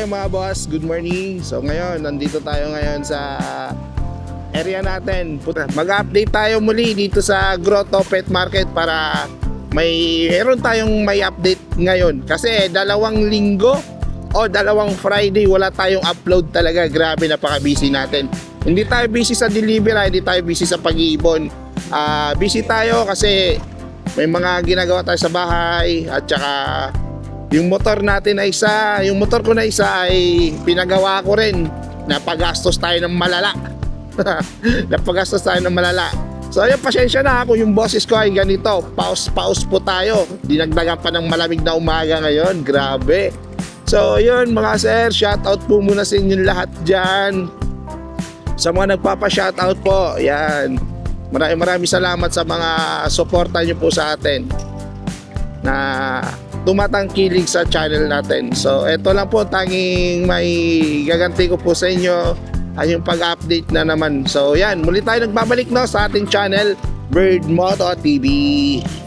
Mga boss, good morning. So ngayon, nandito tayo ngayon sa area natin. Mag-update tayo muli dito sa Grotto Pet Market para meron tayong may update ngayon. Kasi dalawang linggo o dalawang Friday wala tayong upload talaga. Grabe, napaka-busy natin. Hindi tayo busy sa delivery, hindi tayo busy sa pag-iibon. Busy tayo kasi may mga ginagawa tayo sa bahay at saka yung motor natin ay yung motor ko na isa ay pinagawa ko rin. Napagastos tayo ng malala. Napagastos tayo ng malala. So ayun, pasensya na kung yung boses ko ay ganito. Pause po tayo. Dinagdagan pa ng malamig na umaga ngayon. Grabe. So yun mga sir, shoutout po muna sa inyong lahat dyan. Sa mga nagpapa-shoutout po, yan. Maraming salamat sa mga suporta nyo po sa atin na tumatangkilig sa channel natin. So eto lang po, tanging may gaganti ko po sa inyo ay yung pag-update na naman. So yan, muli tayo nagbabalik sa ating channel, Bird Moto TV.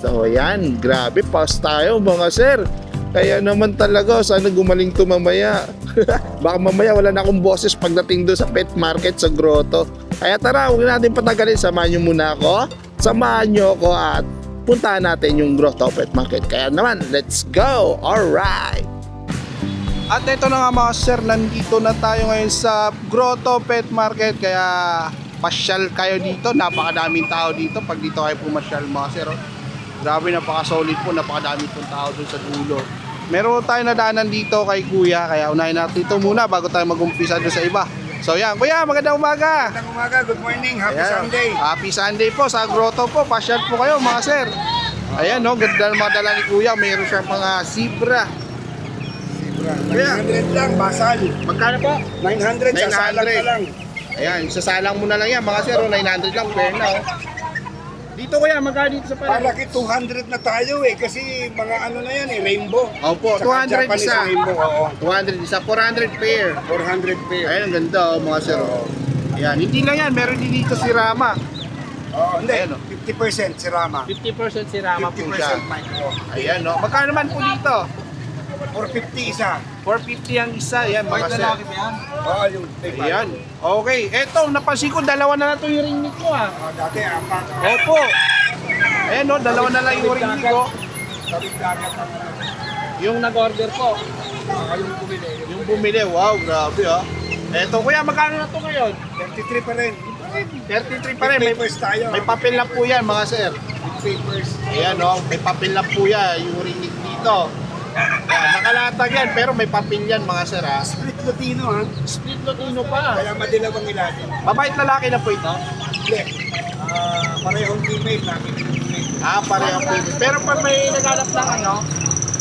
So yan, grabe, pause tayo mga sir. Kaya naman talaga, sana gumaling to mamaya. Baka mamaya wala na akong boses pagdating doon sa pet market sa Grotto. Kaya tara, huwag natin patagalin, samahan nyo muna ako. Samahan nyo ako at puntahan natin yung Grotto Pet Market. Kaya naman, let's go! Alright! At ito na nga mga sir, nandito na tayo ngayon sa Grotto Pet Market. Kaya pasyal kayo dito. Napakadaming tao dito pag dito kayo pumasyal mga sir. Grabe, napaka-solid po. Napakadaming pong tao dun sa dulo. Meron tayo nadaanan dito kay Kuya. Kaya unahin natin ito muna bago tayo mag-umpisa dun sa iba. So yan, Kuya, magandang umaga. Magandang umaga, good morning, happy Sunday. Happy Sunday po sa Grotto po. Pasyal po kayo mga sir. Ayan no, ganda ng mga dala ni Kuya. Mayroon siyang mga zebra. 900 lang, basal. Magkano po? 900, sasalang ka lang. Ayan, sasalang mo na lang yan mga sir. 900 lang, fair na oh. Dito Kuya, magkano dito sa pala? Palaki 200 na tayo kasi mga ano na yan rainbow. Opo, Saka 200 Japanese isa. rainbow, oo. 200 isa, 400 pair. 400 pair. Ayan, ang ganda oh mga sir. Ayan, hindi lang yan, meron din dito si Rama. Oo, hindi, Ayan, 50% si Rama. 50% si Rama po siya. 50% micro. Ayan no, magkano naman po dito? 450 isa. 450 ang isa, yan mga sir. Oo, yung take. Ayan, okay. Eto, napansin ko, dalawa na ito yung ring ko ah. Dati, apat. Opo. Ayan no, dalawa na lang yung ring ko. Yung nag-order ko. Yung bumili, wow, grabe ah. Eto Kuya, magkano na ito ngayon? 33 pa rin. 33 pa rin. Papers tayo. May papel lang po yan mga sir. Papers. Ayan no, may papel lang po yan, yung ring dito. Ayan, nakalatag yan, pero may papel yan mga sir ah. Split Latino ha. Split Latino pa. Kaya madilaw ang ilalim. Mabait lalaki na po ito. Hindi. Parehong female namin. Parehong pwede. Pero pag may naghanap ng ano,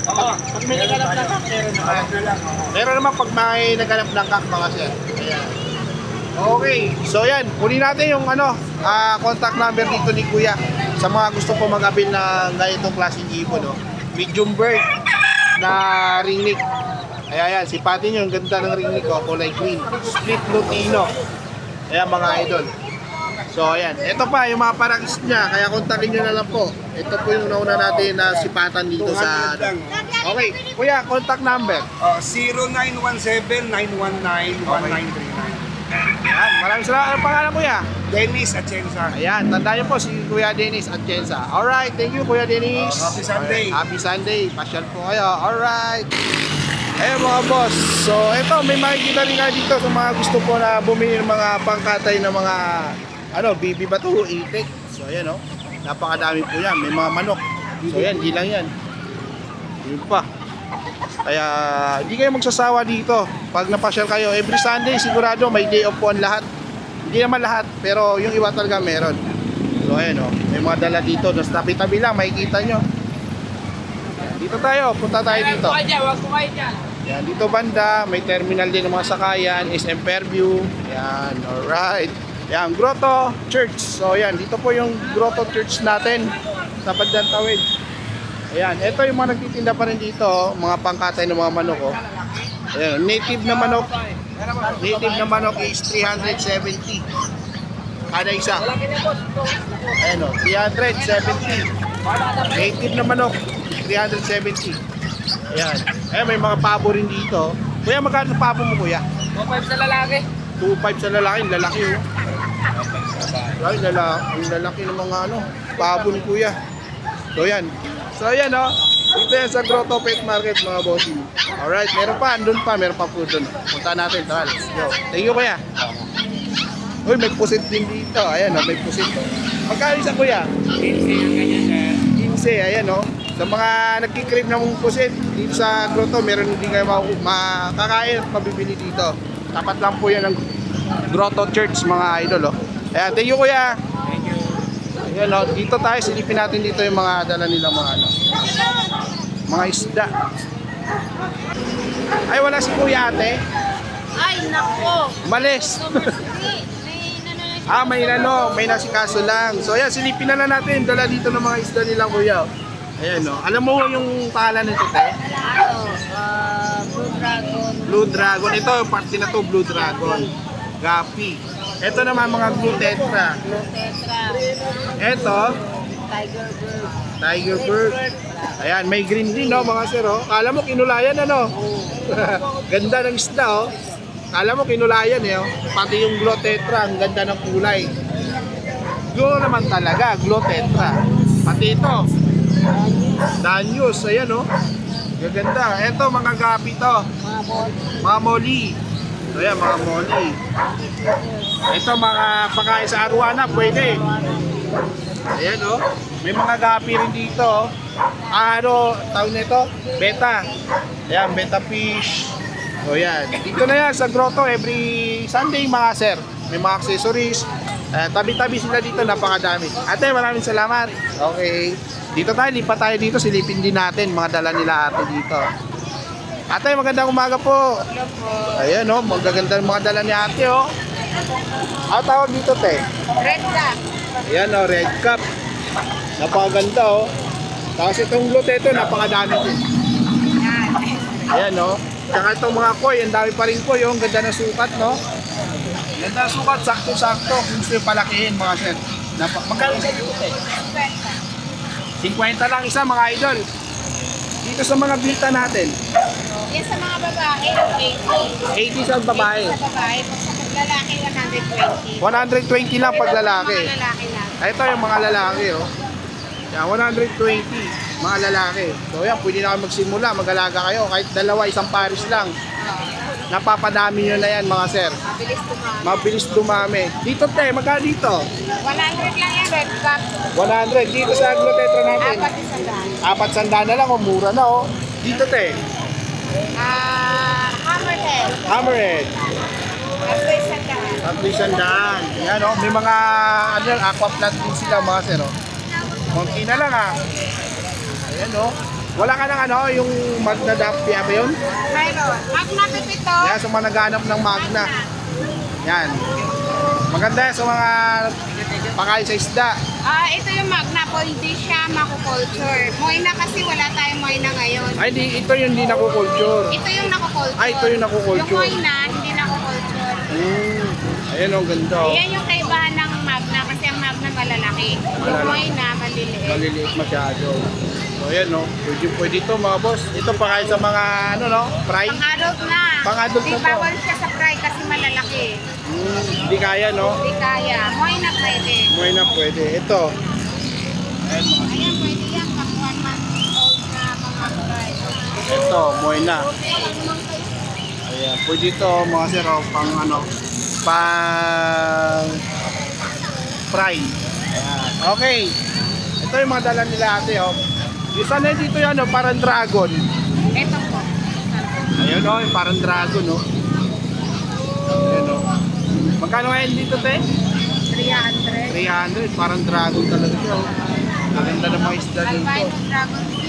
pag may naghanap ng kak, meron naman. na lang. Meron naman pag may naghanap ng kak mga sir. Ayan. Okay, so yan, kunin natin yung ano, contact number dito ni Kuya sa mga gusto po mag-avail ng ganitong klaseng ibon, no? Medium bird na ring neck. Ayan, sipatin nyo, ang ganda ng ring neck, kulay green. Split Lutino. Ayan mga idol. So ayan, ito pa yung mga parangis niya, kaya kontakin nyo na lang po. Ito po yung nauna natin na sipatan dito sa... Okay, Kuya, contact number. 0917-919-1939. Ayan, maraming salamat. Anong pangalan Kuya? Dennis Atienza. Ayan, tandaan niyo po si Kuya Dennis Atienza. Alright, thank you Kuya Dennis. Happy Sunday. Happy Sunday. Pasyal po kayo. Alright. Ayun mga boss. So ito, may makikita rin nga dito sa mga gusto po na bumili ng mga pangkatay ng mga bibi ba to, itik. So ayan oh. Napakadami po yan. May mga manok. So yan, di lang yan. Yun pa. Kaya hindi kayo magsasawa dito. Pag napasyal kayo, every Sunday sigurado may day off po ang lahat. Hindi naman lahat, pero yung iba talaga meron. So ayan oh, may mga dala dito. Tapos tabi-tabi lang, makikita nyo. Dito tayo, punta tayo dito. Wag po kayo dyan. Yan, dito banda, may terminal din ng mga sakayan, SM Fairview. Yan, alright. Yan, Grotto Church. So yan, dito po yung Grotto Church natin sa Bandang Tawid. Ayan, ito yung mga nagtitinda pa rin dito, mga pangkatay ng mga manok. Oh. Ayan, native na manok. Native na manok is 370. Kada isa. Ayan o, 370. Native na manok, 370. Ayan. Ayan, may mga pabo rin dito. Kuya, magkano pabo mo, kuya? 2.5 sa lalaki. 2.5 sa lalaki, lalaki oh. Ay, ang lalaki ng mga pabo ni kuya. So yan. So yan oh. Dito yan sa Grotto Pet Market mga bossing. Alright, meron pa, andun pa, meron pa po dun. Punta natin, tara, let's go. Thank you kuya. Uy, may pusit din dito. Ayan oh, may pusit oh. Magkano isa kuya? 15, ayan oh. Sa mga nagkikrib ng pusit dito sa Grotto, meron din kayo makakain at mabibili dito. Tapat lang po yan ng Grotto Church mga idol oh. Ayan, thank you kuya. Thank you. Ayan o, dito tayo, silipin natin dito yung mga dala nilang mga mga isda. Ay, wala si kuya ate. Ay, nako. Malis. May nasikaso lang. So ayan, silipin na lang natin, dala dito ng mga isda nilang kuya. Ayan o, alam mo yung pangalan nito te? Blue Dragon. Blue Dragon, ito yung party na to, Blue Dragon. Gapi. Ito naman mga Blue Tetra. Blue Tetra. Ito, Tiger Bird. Tiger Bird. Ayan, may green din no mga sir oh. Kala mo kinulayan ano? Ganda ng isda oh. Kala mo kinulayan eh oh. Pati yung Blue Tetra, ang ganda ng kulay. Blue naman talaga, Blue Tetra. Pati ito. Danyos, ayan oh. Gaganda. Ito mga gapi to. Mga moli. Ayan, mga moli. Ito mga pagkain sa arwana, pwede. Ayan oh. May mga gapi rin dito oh. Tawag nito? Beta. Ayan, beta fish. So yan. Dito na yan sa Grotto every Sunday mga sir. May mga accessories. Tabi-tabi sila dito, napakadami. Ate, maraming salamat. Okay. Dito tayo, lipat tayo dito. Silipin din natin mga dala nila ate dito. Ate, magandang umaga po. Ayan oh, magaganda mga dala ni ate oh. Ano tawag dito te? Red Duck. Ayan oh, red cup. Napakaganda oh. Tapos itong lote ito, napakadami din. Yan. Ayan oh. Tsaka itong mga koy, ang dami pa rin koy oh. Ang ganda ng sukat no. Ganda ng sukat, sakto-sakto. Kung gusto yung palakihin mga sir. Magkano isa dito te? 50 lang isa mga idol. Dito sa mga bilta natin. Yan sa mga babae, 80. 80 sa babae. Sa babae, pag sa lalaki, 120. 120 lang pag lalaki. Mga lalaki lang. Ito yung mga lalaki oh. Yan, 120 mga lalaki. So yan, pwede na kayo magsimula, mag-alaga kayo. Kahit dalawa, isang pares lang. Napapadami nyo na yan mga sir. Mabilis tumama. Mabilis dumami. Dito te, magkano dito? 100 lang yan, red cup. 100. Dito sa agro-tetra natin. Apat isang daan. 400 na lang, oh, mura na oh. Dito te, Hammerhead. hammerhead. Apat isang daan. 300. Yan oh, may mga aqua plant din sila mga sir oh. Konti na lang ah. Ayan oh. Wala ka ng yung Magna Daffy ba yun? Mayroon. Magna pipito. Yan, sa mga naghanap ng Magna. Yan. Maganda yan sa mga pakain sa isda. Ito yung Magna po, hindi siya makukulture. Moina kasi wala tayong Moina ngayon. Ay, ito yung hindi nakukulture. Ito yung nakukulture. Ay, ito yung nakukulture. Yung Moina, hindi nakukulture. Ayan oh, ganda oh. Yan yung kaibahan ng Magna kasi ang Magna malalaki. Yung Moina, maliliit. Maliliit masyado. So ayan no, pwede ito mga boss. Ito pa kahit sa mga fry. Pang-adult na. Pang-adult Di na to. bawal siya sa fry kasi malalaki. Hindi kaya no. Hindi kaya. Moina pwede. May na pwede. Ito. Ayan mga. Ayan, pwede yan. Pang 1 month old na mga fry. Ito, Moyna. Ayan, pwede ito mga sir, oh, pang ano, pang fry. Ayan. Okay. Ito yung mga dala nila ate, oh. Isa na dito yan, oh, parang dragon. Ito po. Ayun, oh, yung parang dragon, oh. Ayan, oh. Magkano ngayon dito, te? 300. 300, parang dragon talaga siya, oh. Maganda ng mga isda dito. Albino dragon fin.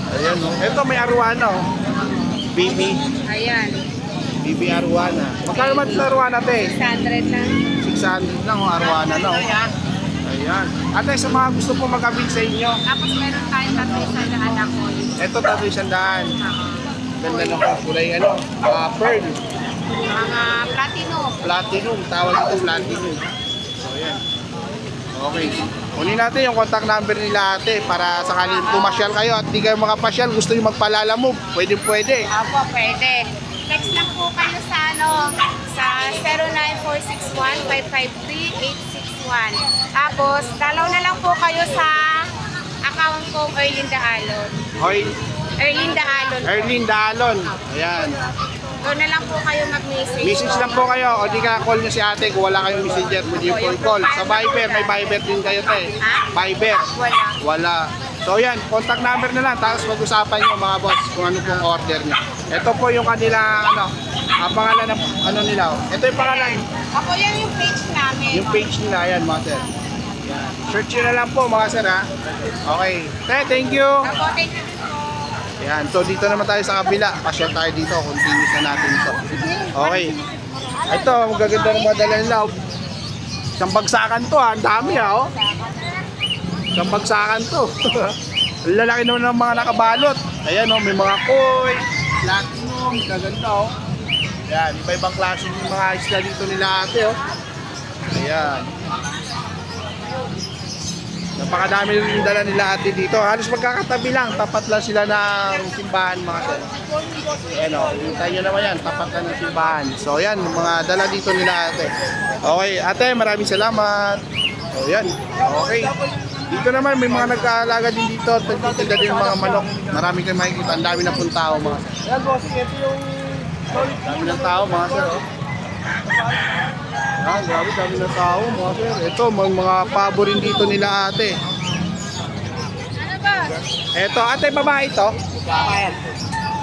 Ayan, oh. Ito may arwana, oh. Bibi. Ayan. Bibi arwana. Magkano man ito arwana, te? 600 lang. 600 lang, oh, arwana na, oh. Ayan. Ate, sa mga gusto po magkabit sa inyo, Tapos meron tayong tatlo sa anak ko. ito tato isang daan. Ganda na po, kulay ano, pearl, Mga platinum. platinum, tawag ito platinum. So, ayan. Okay. Kunin natin yung contact number nila ate para sakaling pumasyal kayo at di kayo makapasyal, gusto nyo magpalalamove, pwede. Opo, pwede. Text lang po kayo sa sa 09461-553-861. Tapos, dalaw na lang po kayo sa account ko, Erlinda Alon. Hoy, Erlinda Alon. Erlinda Alon. Ayan. Doon na lang po kayo mag-message. Message lang po kayo o di ka call nyo si ate kung wala kayong messenger, pwede yung full call. Sa Viber, may Viber din kayo te. Ha? Viber. Wala. Wala. So yan, contact number na lang, tapos mag-usapan nyo mga boss kung ano pong order nyo. Ito po yung kanila, ano, ang pangalan ng ano nila. Oh. Ito yung pangalan, Ako yan yung page namin. yung page nila, yan mga sir. Yan. Search nyo na lang po mga sir ha. Okay. Thank you. Ako, thank you po. Yan, so dito naman tayo sa kabila. Pasyal tayo dito, continuous na natin ito. Okay. Ito, magaganda ng mga dala nila. Oh. Isang bagsakan to ha, ang dami ha. Oh. Isang bagsakan to. Ang lalaki naman ng mga nakabalot. Ayan oh, may mga koi, platinum, gaganda oh. Ayan, iba-ibang klase ng mga isla dito nila ate oh. Ayan. Napakadami rin yung dala nila ate dito. Halos magkakatabi lang. Tapat lang sila ng simbahan mga sir. Ayan o. Hintayin nyo naman yan. Tapat lang ng simbahan. So yan. Mga dala dito nila ate. Okay. Ate, maraming salamat. So yan. Okay. Dito naman may mga nag-aalaga din dito. Nagtitinda din ng mga manok. Marami kayong makikita. Ang dami na pong tao mga sir. Yan, bossing, ito yung Dami ng tao mga sir. Oh. Ah, grabe, dami ng tao mga sir. Ito, mga pabo rin dito nila ate. Ano ba? Eto, ate, babae ito.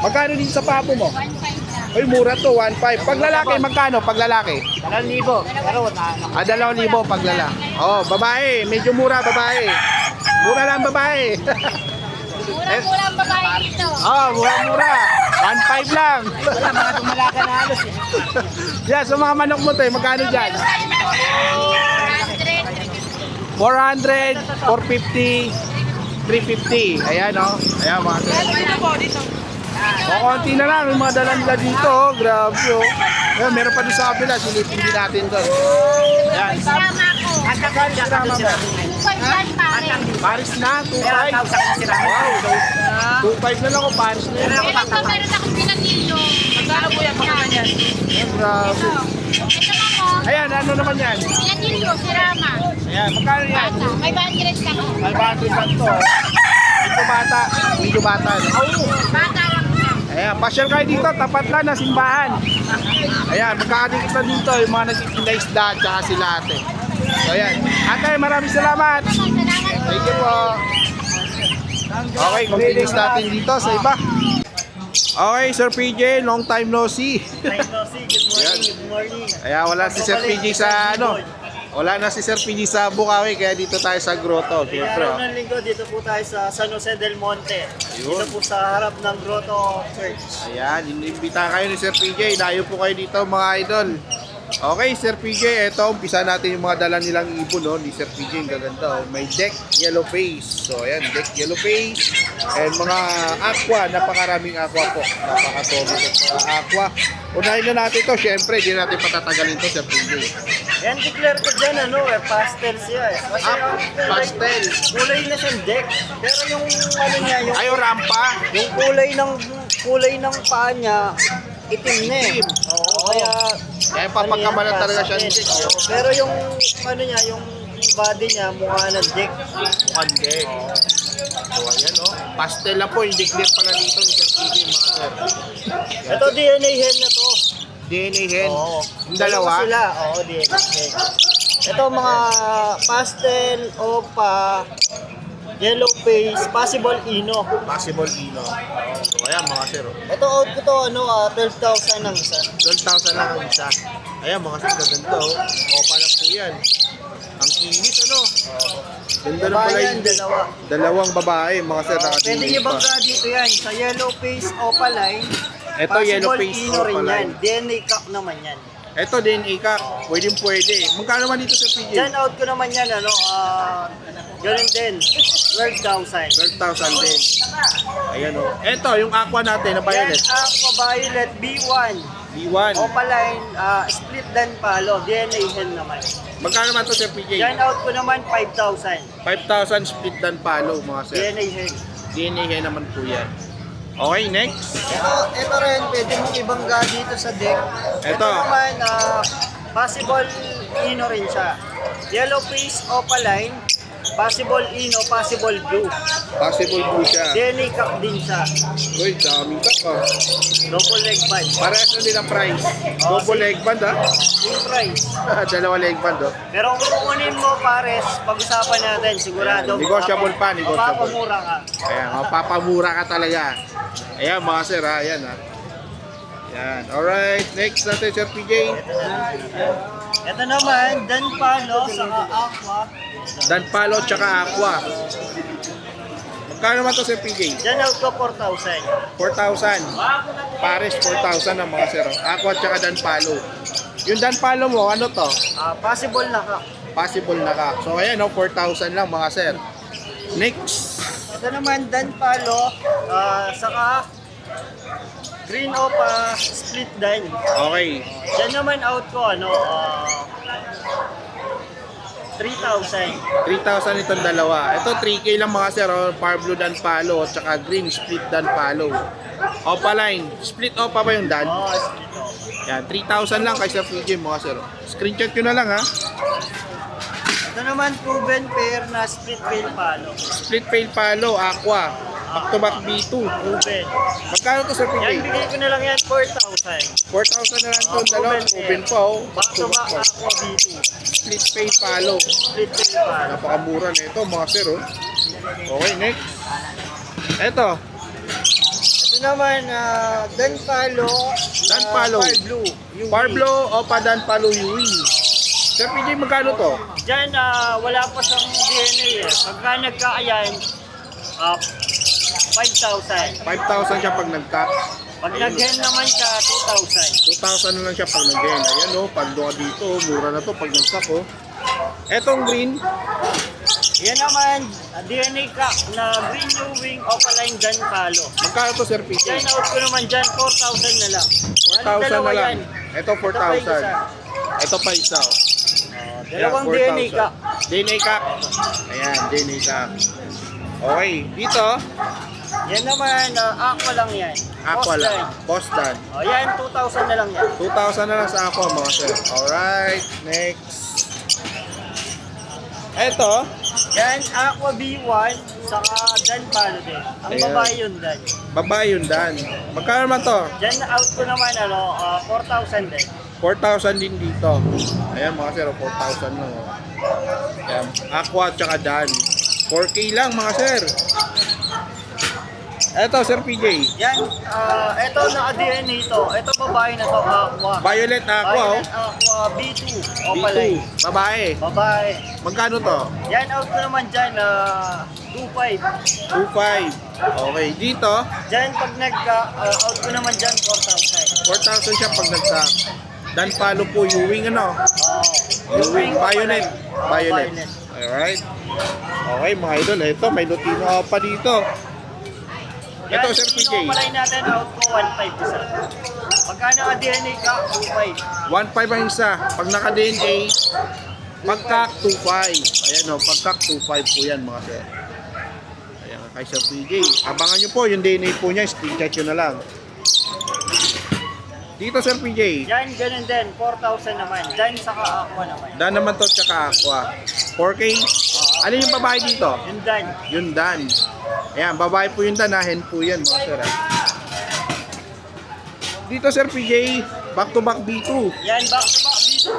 Magkano din sa pabo mo? 1.5 lang. Ay, mura to, 1.5. Pag lalaki, magkano? Pag lalaki? 2,000. Pero Ah, 2,000 pag lalaki. Oh, babae. Medyo mura, babae. Mura lang, babae. Mura-mura ang babae dito. Oh, mura-mura. 1.5 lang. wala mga tumalaga na halos eh. Yan, sa mga manok mo, te, magkano dyan? 100. 400, 450, 350. Ayan, oh. Ayan, mga sir. Dito po, dito. Konti na lang yung mga dala nila dito, oh. Grabe, oh. Ayan, meron pa doon sa kabila. Silipin din natin doon. Ayan. Drama ko. At saka Tama mo. 2.5 pare. Paris na, 2.5. Wow, 2.5 na lang ako, Paris na yun. Meron akong pinagilo. Magkano po yan? Magkano yan? Ayan, grabe. Ito mo. Ayan, ano naman yan? Pinagilo, si Rama. Ayan, magkano yan? Bata. May bandires ka ko. 500 lang to. Medyo bata. Medyo bata. No? Bata lang siya. Ayan, pasyal kayo dito, tapat lang na simbahan. Ayan, magkakadikit na dito yung mga nagtitinda isda at saka sila ate. So ayan. Ate, maraming salamat. Salamat po. Thank you po. Okay, continuous natin dito sa iba. Okay, Sir PJ, long time no see. Good morning, good morning. Ayan, wala si Sir PJ sa ano. Wala na si Sir PJ sa Bukawi, kaya dito tayo sa grotto. Siyempre. Araw ng linggo, dito po tayo sa San Jose del Monte. Ayun. Dito po sa harap ng Grotto Church. Ayan, inimbita kayo ni Sir PJ. Dayo po kayo dito mga idol. Okay, Sir PJ, eto, umpisa natin yung mga dala nilang ibon, no, ni Sir PJ, ang gaganda, oh. May deck yellow face. So, ayan, deck yellow face. And mga aqua, napakaraming aqua po. Napakatomi ng mga aqua. Unahin na natin to, syempre, di natin patatagalin to, Sir PJ. Yan, declare ko dyan, pastel siya eh. Kasi Ah, pastel. kulay na siyang deck. Pero yung ano niya, yung, Ayo, rampa. yung kulay ng paa niya, itim na eh. Oo, kaya... Kaya papagkamalan talaga siya ng deck. Oo, pero yung ano niya, yung body niya, mukha ng deck. Mukhang deck. So, ayan, oh. Pastel na po, yung declare pala dito ni Sir PJ, mga sir. Ito DNA hen na to. DNA hen. Oo. Yung dalawa? Sila. Oo, DNA hen. Ito mga pastel, opa, yellow face, possible ino. Possible ino. So ayan mga sir. Ito out ko to, 12,000 ang isa. 12,000 lang ang isa. Ayan mga sir, ganda oh. Opa na po yan. Ang kinis ano. Ganda na Babae pala yan, yung dalawa. dalawang babae mga sir. Pwede Nakadinig nyo pa. bangga dito yan. Sa yellow face, opa line. Ito yellow face ino rin opa yan. line. DNA cup naman yan. Ito DNA ka. Pwedeng pwede. Magkano man dito sa PJ? Dyan out ko naman yan, ganun din. 12,000. 12,000 din. Ayan oh. Ito yung aqua natin na Yan, violet. aqua violet B1. B1. Opa line, split dan palo. DNA hen naman. Magkano man to sa PJ? Dyan out ko naman 5,000. 5,000 split dan palo mga sir. DNA hen. DNA hen naman po yan. Okay, next. Ito rin, pwede mong ibangga dito sa deck. Ito. Naman, possible ino rin siya. Yellow face, opa line. Possible ino, possible blue. Possible po siya. DNA cup din siya. Uy, daming ka pa. Double leg band. Parehas na din ang price. Oh, Double leg band ha. Full price. Dalawa leg band oh. Pero kung kukunin mo pares, pag-usapan natin, sigurado. Ayan, negotiable pa, negotiable. Mapapamura ka. Ayan, mapapamura ka talaga. Ayan mga sir ha. Ayan ha. Ayan. Alright, next natin sir PJ. Ito naman, Dan Palo, saka Aqua. Dan palo tsaka aqua. Magkano naman to sir PJ? Dyan out ko 4,000. 4,000. Pares 4,000 ang mga sir. Aqua tsaka dan palo. Yung dan palo mo, ano to? Possible na ka. Possible na ka. So ayan no, 4,000 lang mga sir. Next. Ito naman, Dan Palo, saka Green Opa, split dan. Okay. Dyan naman out ko, 3,000. 3,000 itong dalawa. Ito 3K lang mga sir. Oh. Par blue dan palo at saka green split dan palo. Opa line. Split opa ba yung dan? Oh, split Opa. Yan, 3,000 lang kay Sir PJ mga sir. Screenshot nyo na lang ha. Ito naman, proven pair na split pail palo. Split pail palo, aqua. Back to back B2. Proven. Magkano to Sir Yan, PJ? bigay ko na lang yan, 4,000. 4,000 na lang to. Oh, Dalawa, proven open pair. pa oh. Back to back Aqua B2. Split pail palo. Split pail palo. Napakamura na ito mga sir oh. Okay, next. Ito. Ito naman, Dan Palo. Dan Palo. Par Blue. UV. Par blue, opa dan palo UE. Sir PJ, magkano to? Diyan, wala pa siyang DNA eh. Pagka nagkaayan, 5,000. 5,000 siya pag nag-cut. Pag nag-hen naman siya, 2,000. 2,000 na lang siya pag nag-gen. Ayan oh, pag doon ka dito, mura na to pag nag-cut oh. Etong green, Yan naman, DNA ka na green new wing o palang Dan Palo. magkano to Sir PJ? Diyan out ko naman dyan, 4,000 na lang. 4,000 na lang. Ito Ito pa 4,000. isa. Ito pa isa oh. Dalawang Ayan, DNA ka. 4,000. DNA ka. Ayan, DNA ka. Okay, dito, Yan naman, aqua lang yan. aqua Post lang. line. Boss Dan. O yan, 2,000 na lang yan. 2,000 na lang sa aqua mga sir. Alright, next. Ito, Yan, aqua B1, saka Dan Palo din. Ang Ayan. babae yun, Dan. babae yung Dan. Magkano naman to? Diyan out ko naman 4,000 din. 4,000 din dito. Ayan mga sir, 4,000 lang oh. Ayan, aqua at saka Dan. 4K lang mga sir. Eto Sir PJ. Yan, ito naka-DNA ito. Ito babae na to, aqua. Violet aqua oh. Violet aqua B2. O B2. palay. Babae. Babae. Magkano to? Yan out ko naman dyan, 2,500. 2,500. Okay, dito, Dyan pag nag-out ko naman dyan, 4,000. 4,000 siya pag nagsa. Dan palo po, Ewing ano? Ewing, violet. Violet. Alright. Okay mga idol, ito may Lutino pa dito. Ito Sir PJ. Yung palay natin, out ko 1,500 isa. Pagka naka-DNA ka, 2,500. 1,500 ang isa. Pag naka-DNA, pagkak 2,500. Ayan o, pagkak 2,500 po yan mga sir. Ayan kay Sir PJ. Abangan nyo po yung DNA po niya, screenshot nyo na lang. Dito Sir PJ. Yan, ganun din, 4,000 naman. Dyan saka aqua naman. Dan naman to tsaka aqua. 4K. Ano yung babae dito? Yung Dan. Yung Dan. Ayan, babae po yung Dan ha. Hen po yan mga sir ha. Dito Sir PJ, back to back B2. Yan, back to back dito,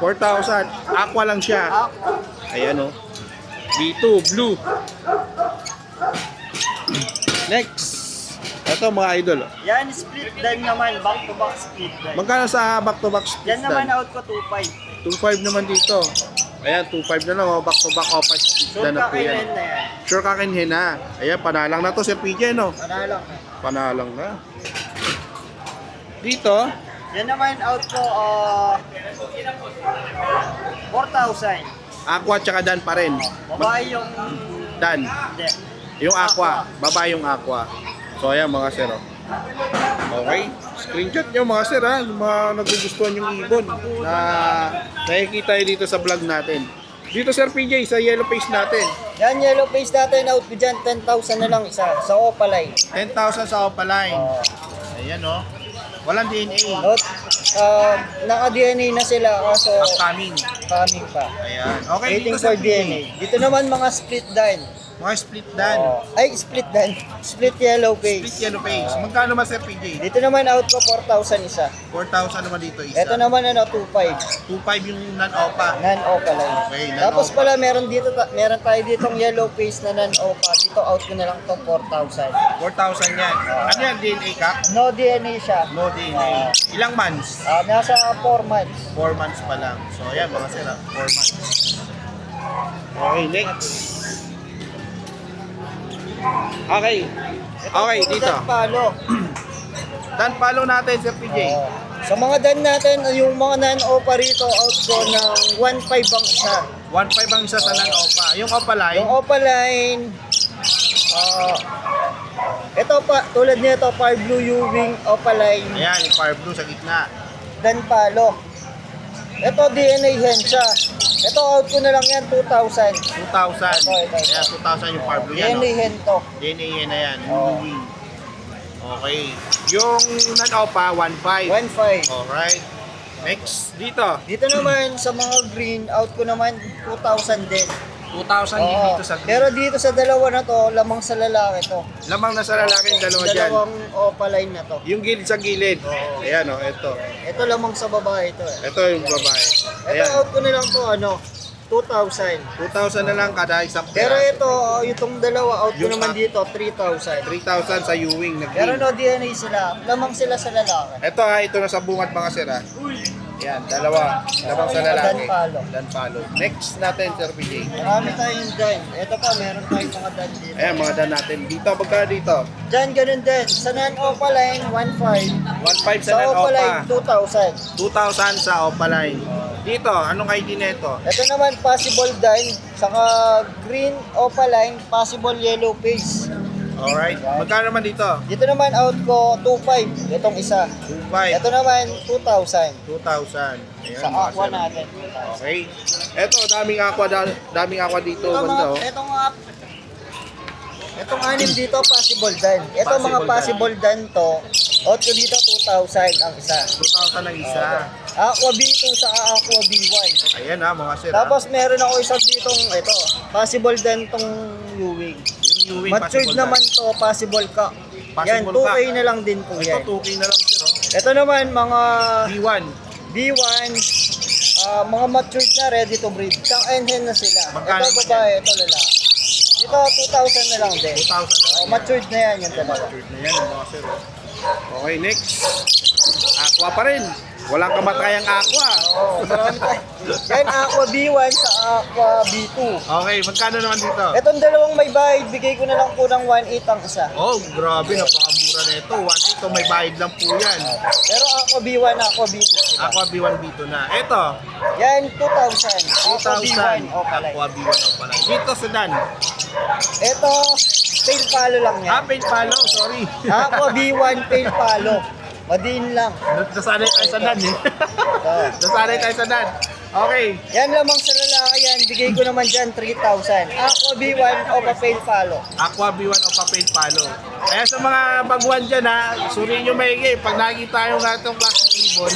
4,000. 4,000. Aqua lang siya. Aqua. Ayan o. B2, blue. Next. Ito mga idol. Yan, split dan naman, back to back split dan. Magkano sa back to back split Yan naman dan? out ko 2,500. 2.5 naman dito. Ayan, 2.5 na lang o. Back to back o pa split So, dan na po yan. kakainin na yan. Sure kakinhin na. Ayan, panalang na to Sir PJ no? Panalang na. Panalang na. Dito, Yan naman out ko, 4,000. aqua tsaka dan pa rin. Babae yung, Dan. hindi. Yung aqua. Baba yung aqua. So ayan mga sir. Oh. Okay. Screenshot nyo mga sir ha. Yung mga nagugustuhan yung ibon na nakikita nyo dito sa vlog natin. Dito Sir PJ sa yellow face natin. Yan, yellow face natin, out ko dyan, 10,000 na lang isa, sa Opaline. 10,000 sa Opaline. Ayan oh. Walang DNA. Not, naka-DNA na sila, kaso Upcoming. coming pa. Ayan. Okay, Waiting dito for Sir PJ. DNA. Dito naman mga split dan. Mga split dan. Ay, split dan. Split yellow Split face. yellow face. Magkano ba Sir PJ? Dito naman out ko 4,000 isa. 4,000 naman dito isa. Ito naman 2,500. 2,500 yung non-opa. Non-Opaline. Okay, Tapos non-opa. pala meron tayo ditong yellow face na non-Opa. Dito out ko na lang to 4,000. 4,000 yan. Ano yan? DNA ka? No DNA siya. No DNA. Ilang months? Nasa 4 months. 4 months pa lang. So, ayan mga sir, 4 months. Okay, next. Okay. Okay, Ito, dito. Dan Palo. Dan follow natin, Sir PJ. Sa mga dan natin, yung mga non-Opa rito, out ko ng 1,500 ang isa. 1,500 ang isa sa non-opa. Yung opa line, Yung Opaline, ito pa, tulad nito, Fire Blue U-Wing Opaline, ayan, yung fire blue sa gitna. Dan Palo. Ito DNA hen siya. Ito out ko na lang yan, 2,000. 2,000. Ito. Ayan, 2,000 yung fire blue yan. DNA No? hen to. DNA yan na yan. Oo. Okay. Yung non-opa, 1,500. 1,500. Alright. Next, dito. Dito naman sa mga green, out ko naman 2,000 din. 2,000 din Oo. dito sa Pero dito sa dalawa na to, lamang sa lalaki to. lamang na sa lalaki yung dalawa dyan. Dalawang Opaline na to. Yung gilid sa gilid. Oo. Ayan o, ito. Ito lamang sa babae to eh. Ito yung babae. Ito Ayan. out ko na lang to, 2,000. 2,000 na lang kada isang Pero pera. ito, itong dalawa, out ko Yung naman up- dito, 3,000. 3,000 sa Ewing na Pero green. no DNA sila, lamang sila sa lalaki. Ito ha, ito na sa bungat mga sir ha. Yan, dalawa. Lamang sa lalaki. Dan Palo. Dan Palo. Next natin, Sir PJ. Marami tayong dan. Ito pa, meron tayong mga dan dito. Ayan, mga dan natin. Dito, magkano dito? Dyan, ganun din. Sa non-Opaline, 1,500. 1,500 sa Sa Opaline, non-opa. 2,000. 2,000 sa Opaline. Dito, anong ID nito? Ito naman, possible dan. Saka green Opaline, possible yellow face. Alright. Magkano naman dito? Dito naman out ko 2,500. Itong isa. 2,500. Ito naman 2,000. 2,000. Ayan, Sa mga aqua sir. natin. Okay. Ito, daming aqua dito. Ito Banda, oh. Itong anim dito possible dan. Ito Possible mga dan. possible dan to. Out ko dito 2,000 ang isa. 2,000 ang isa. Aqua B2 sa Aqua B1. Ayan ha, mga sir. ha. Tapos meron ako isa ditong ito. Possible dan tong Ewing. Yung Ewing Matured possible naman dan. to, possible ka. Yan, Possible 2K ka. na lang din po Ito, yan. 2K na lang sir. Oh. Ito naman mga B1. B1, mga matured na, ready to breed. Kang hen na sila. Magkano Ito naman babae, ito lalaki. Dito 2,000 na lang din. 2,000 na lang. Matured na yan yung dalawa. Matured na yan, mga sir. oh. Okay, next. Aqua pa rin. Walang kamatayang aqua. Oo, marami tayo. Yan, Aqua B1 sa Aqua B2. Okay, magkano naman dito? Itong dalawang may bayad, bigay ko na lang po ng 1,800 ang isa. Oh, grabe, napakamura na ito. 1.8, may bayad lang po yan. Pero Aqua B1, Aqua B2 sila. Aqua B1, B2 na. Ito, Yan, 2,000. Aqua 2,000. B1, Opaline. Aqua B1 o pala. Dito sa Dan. Ito, tail palo lang yan. Paint palo, sorry. Aqua B1, tail palo. Madiin lang. Nasanay tayo sa Dan eh. Nasanay tayo sa Dan. Okay. Yan lamang sa lalaki yan, bigay ko naman dyan 3,000. Aqua B1 o pa-fail follow. Aqua B1 o paint palo. Kaya sa mga baguhan dyan ha, suriin nyo maigi. Pag nakikita yung natong classic ibon,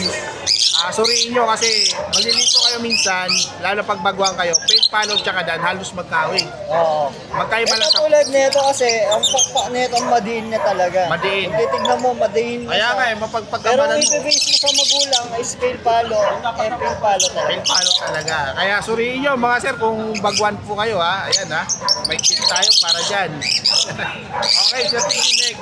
suriin nyo kasi malilito kayo minsan, lalo pag baguhan kayo, paint palo tsaka dan, halos magkawin. Oo. Magkaiba lang Ito sa... tulad nito kasi, ang pakpak nito ang madiin na talaga. Madiin. Kung titignan mo, madiin na Kaya siya. nga eh, Pero mapagpagkamalan ang mo. ibibase mo sa magulang ay scale palo, emping palo talaga. Paint palo talaga. Kaya suriin nyo mga sir kung baguhan po kayo ha. Ayan ha. May tip tayo para dyan. Okay, Sir PJ next.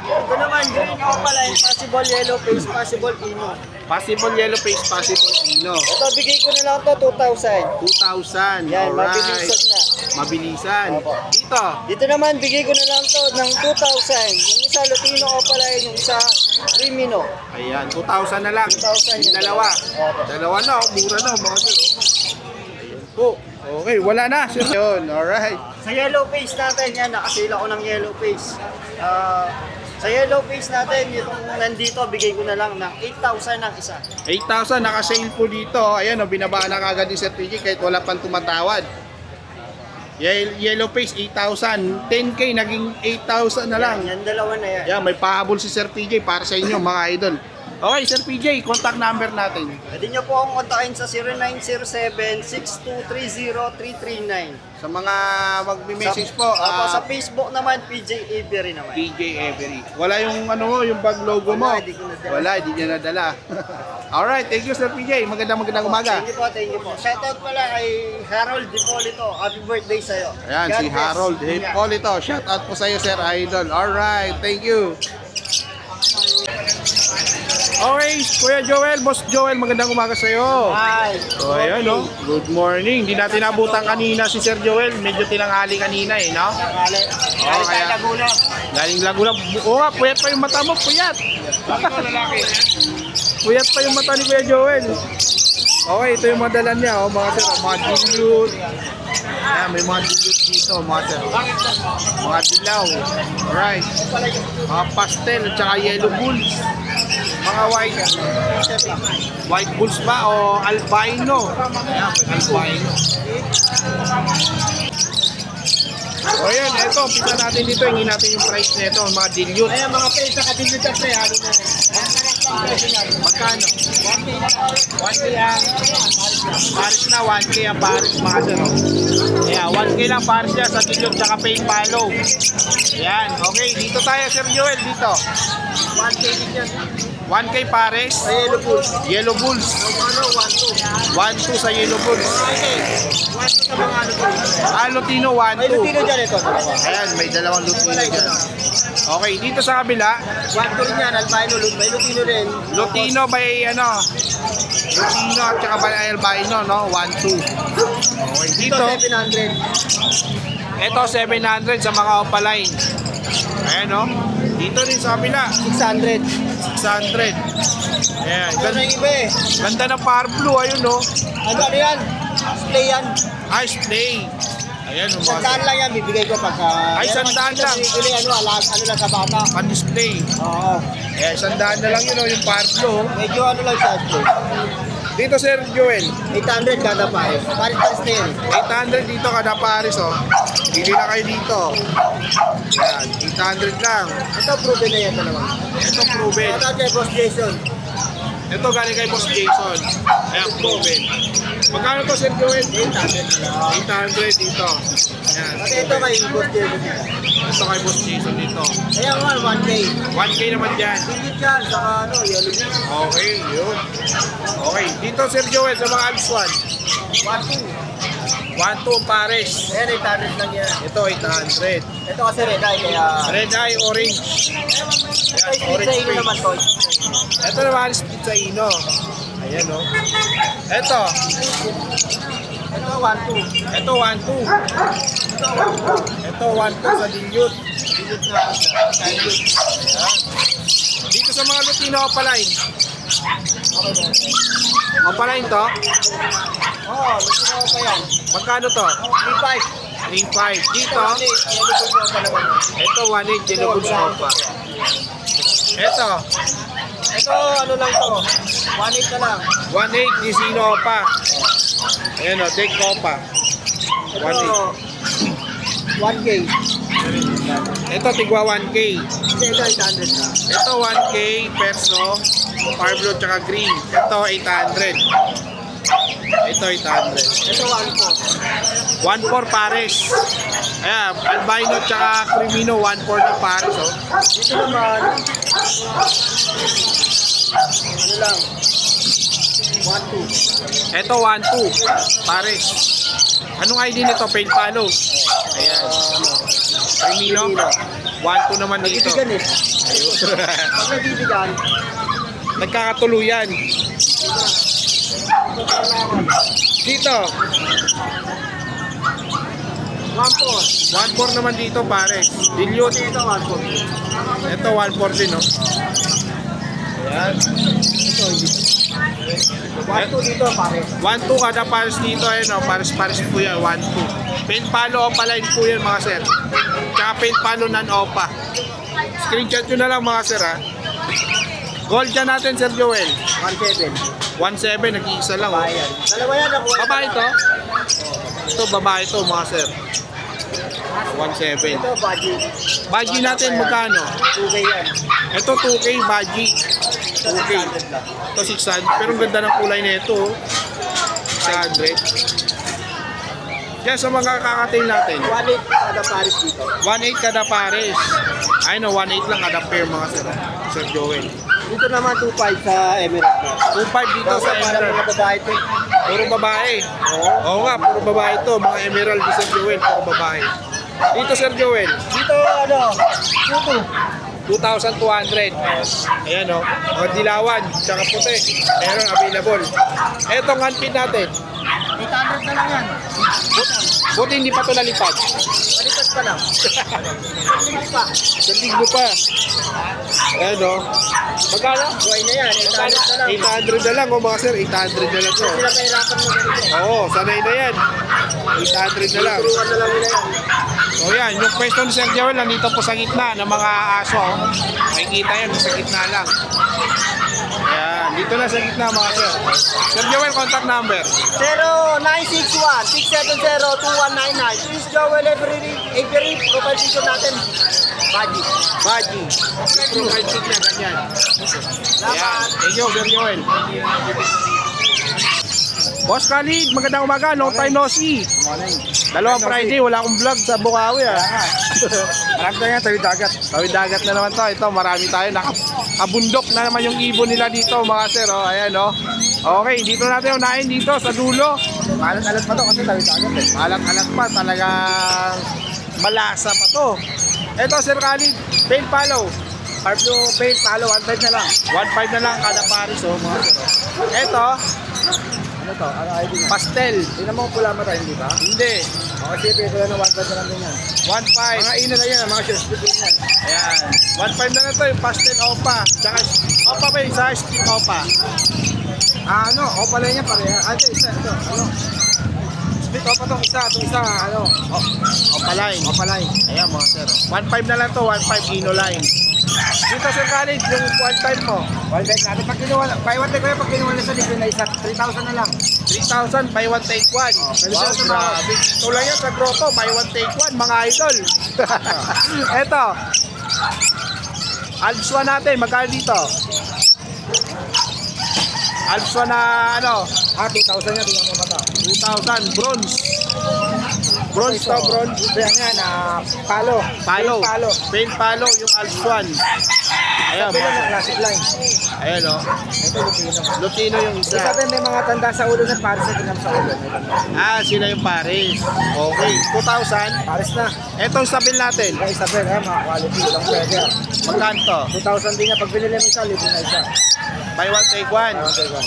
Ito naman, green opaline, possible yellow face, possible ino. Possible yellow face, possible ino. Ito, bigay ko na lang to 2,000. 2,000. Yan, Alright. mabilisan na. Mabilisan. Opo. Dito. Dito naman, bigay ko na lang to ng 2,000. Yung isa, Lutino opaline, yung isa, Rimino. Ayan, 2,000 na lang. 2,000 Yung yan. dalawa. Opo. Dalawa na, oh, mura na mga sir. Oh. Ayan po. Okay, wala na. Sir. Yun, alright. Sa yellow face natin, yan, nakasila ko ng yellow face. Sa yellow face natin, itong nandito, bigay ko na lang ng 8,000 ng isa. 8,000 naka-sale po dito. Ayan, oh, binabaan na kagad ni Sir PJ kahit wala pang tumatawad. Yellow face 8,000. 10K naging 8,000 na lang. Yan, dalawa na yan. Yan, may pahabol si Sir PJ para sa inyo mga idol. Okay, Sir PJ, contact number natin. Pwede nyo po akong kontakin sa 0907-6230-339. Sa mga magme-message po, Sa Facebook naman, PJ Avery naman. PJ Every. Wala yung ano mo, yung bag logo mo. Wala, hindi ko nadala. Wala, hindi niya nadala. Alright, thank you Sir PJ. Magandang umaga. Thank you po, thank you po. Shoutout pala kay Harold Dipolito. Happy birthday sa'yo. Ayan, God si bless. Harold Yeah. Hipolito. Shout out po sa iyo, Sir Idol. Alright, thank you. Okay, Kuya Joel, Boss Joel, magandang umaga sa iyo. Hi. So, ayan, no? Good morning. Hindi natin nabutan kanina si Sir Joel. Medyo tinanghali kanina, eh, no? Galing Oo, tayo kaya- Laguna. Galing Laguna. Oo nga, puyat pa yung mata mo, puyat. Puyat pa yung mata ni Kuya Joel. Okay, ito yung mga dala niya, oh, mga sir, oh, mga dilute. Ayan, may mga dilute dito, mga sir. Mga dilaw. Alright. Mga pastel at saka yellow bulls. Mga white bulls ba o albino? Ayan, may albino. O yan, ito, pisa natin dito, hingin natin yung price nito, mga dilute. Ayan, mga pesa ka din dyan pre, halo na. Magkano? 1K ang Paris na, 1K ang Paris mga sir. Oh. Ayan, 1K lang Paris niya sa dilute tsaka paint palo. Ayan, okay, dito tayo Sir Joel, dito. 1K din yan. 1K Paris, Yellow Bulls. Yellow Bulls. Ano, 1-2. 1-2 sa Yellow Bulls. Okay. 1-2 sa mga ano Bulls. Lutino May 1-2. Lutino dyan ito. Ayan, may dalawang Lutino dyan. Okay, dito sa kabila, 1-2 rin yan, albino, may Lutino rin. Lutino by ano, Lutino at saka by albino, no? 1-2. Okay, Dito, dito, 700. ito 700 sa mga opaline. Ayan, no? Dito rin sa kabila, 600. 600. Ayan, Ito na yung iba eh. ganda ng power blue, ayun, no? Ano yan? Display yan. Ice play. Ayan, no, Sandaan mga lang yan, bibigay ko pagka... Ay, sandaan lang. Bibili, ano lang sa bata. pan-display. Oo. Ayan, sandaan na lang yun, no? Yung power blue. oh. Medyo ano lang sa display. Dito, Sir Joel, 800 kada pa eh. Paris na yan. 800 dito kada Paris, oh. Bili na kayo dito. Ayan, 800 lang. Ito, proven na yan dalawa. Ito proven. Ito kay Boss Jason. Ito galing kay Boss Jason. Ayan, proven. Magkano to, Sir Joel? 800 na. 800 dito. Ayan. Kasi ito kay Boss Jason. Ito kay Boss Jason dito. Ayan nga, 1K. 1K naman dyan. Tingit yan, saka ano, yellow yan. Okay, yun. Okay, dito Sir Joel sa mga Alps 1. 1-2. 1-2 Pares. Ayan, 800 lang yan. Ito 800. Ito kasi red eye, kaya... Red Eye Orange. Ito Ayan, yung orange pizza face. naman to. Ito naman is Pizza Ino. Ayan, oh. Ito. Ito, 1-2. Ito 1-2. Ito 1-2 sa dilute. Dilute na. Dilute. Ayan. Dito sa mga Lutino Opaline. Okay ba? Opaline to. Oo, gusto ko pa yan. Magkano to? 3.5. 3.5. Dito. Yellow ko pa naman. Ito 1.8 Yellow Bulls Copa. Ito. Ito, ano lang to. 1.8 na lang. 1.8 ni Sino pa. Ayan o, take Copa. Ito, 1.8. 1K. Ito tigwa 1K. Kasi ito, 800 na. Ito 1K perso. Parblo tsaka green. Ito 800. Ito 800. Ito 1.4. 1.4 pares. Ayan, albino tsaka crimino 1.4 na pares. Oh. Dito naman, ano lang, 1.2. Ito 1.2 pares. Anong ID nito? Paint palo. Ayan. Crimino. 1.2 naman dito. Nagbibigan eh. Pag nagbibigan, Nagkakatuluyan. Dito. 1.4. 1.4 naman dito pare. Dilute. Ito 1.4. Ito 1.4 din, no? Ayan. Ito, hindi. 1.2 dito, pare. 1.2 kada pares dito, no? Pares-pares po yan, 1.2. Paint palo opaline po yan, mga sir. Tsaka paint palo non-opa. Screenshot nyo na lang, mga sir, ha? Gold dyan natin, Sir Joel. 1.7. 1.7, nag-iisa lang, oh. Bayan. Dalawa yan, nakuha. Babae to? Ito, babae to, mga sir. 1.7. Ito, budget. Baji natin, magkano? 2K yan. Ito 2K, baji. 2K. 600 lang. Ito 600. Pero ang ganda ng kulay nito, oh. 600. Yan sa mga kakatail natin. 1.8 kada pares dito. 1.8 kada pares. Ay no, 1.8 lang kada pair, mga sir. Sir Joel. Dito naman 2.5 sa Emerald na. 2.5 dito sa Para Emerald. mga babae ito. Puro babae. Oo nga, puro babae to. Mga Emerald ni Sir Joel, puro babae. Dito, Sir Joel, Dito, ano, tutu. 2,200. Ayan o. Mga dilawan, tsaka puti. Meron available. Etong handpin natin. 800 na lang yan. Buti hindi pa ito nalipad. Palipat pa lang. Palipat pa. Sa linggo pa. Ayan o. Magkano? Buhay na yan, 800 na lang. 800 na lang o mga sir. 800 na lang to. Sila kahirapan mo ganito. Oo, sanay na yan. 800 na lang. Turuan na lang nila yan. So yan, yung pwesto ni Sir Joel nandito po sa gitna ng mga aso. Oh. Makikita yan, sa gitna lang. Ayan, dito na sa gitna mga sir. Sir Joel, contact number. 0961-670-2199. Please Joel every profile picture natin. Baji. Baji. Profile pic niya, ganyan. Ayan, thank you Sir Joel. Boss Khalid, magandang umaga, long time no see. Dalawang Friday, wala akong vlog sa Bukawi ah. Marami na yan, tawid dagat. Tawid dagat na naman to. Ito, marami tayo. Nakabundok na naman yung ibon nila dito, mga sir. Oh. Ayan, oh. Okay, dito natin unahin dito sa dulo. Alat-alat pa to kasi tawid dagat eh. Alat-alat pa, talagang malasa pa to. Ito, Sir Khalid, paint palo. Harp yung paint, talo, 1.5 na lang. 1.5 na lang kada pares, oh, mga sir. Oh. Ito, Ano to? Ano ID nga? pastel. Hindi naman pula mata, hindi ba? Hindi. O kasi pwede lang ng 1.5 na lang din yan. 1.5. Mga ino na yan, mga shoes din yan. Ayan. 1.5 na lang to, yung pastel opa. Tsaka, opa pa yung sa stick opa. Ano? O pala yan, pareha. Ano, isa, ito, ano? Split o pa itong isa, ano? Opa line. O pala yun. Ayan, mga sir. 1.5 na lang to, 1.5 Ino line. Dito, Sir Khalid, yung 1.5 mo. 1.5 natin. Pag kinuha, buy one take ko yan, pag kinuha na sa libre na isa, 3,000 na lang. 3,000, buy one take one. pwede Wow, sila tumawag. grabe. Tulad yan sa grotto, buy one take one, mga idol. Eto. Alpswa natin, magkano dito? Alpswa na ano? 2,000 yan, tingnan mo mata. 2,000, bronze. Bronze to, bronze. Yan yan, palo. Palo. Paint palo. Paint palo, yung Alpswan. Ayan, Sabi lang mga, ng classic line. ayan o. Ito, Lutino. Lutino yung Ibig isa. sabihin may mga tanda sa ulo na pares na tinam sa ulo. May tanda. Sila yung Paris. Okay, 2,000. Pares na. Etong sabil natin. Kaya Isabel, mga quality. Lang pwede. Magkanto? 2,000 din niya. Pag binili mo isa, libre na isa. Buy one, take one. Ayun, teka.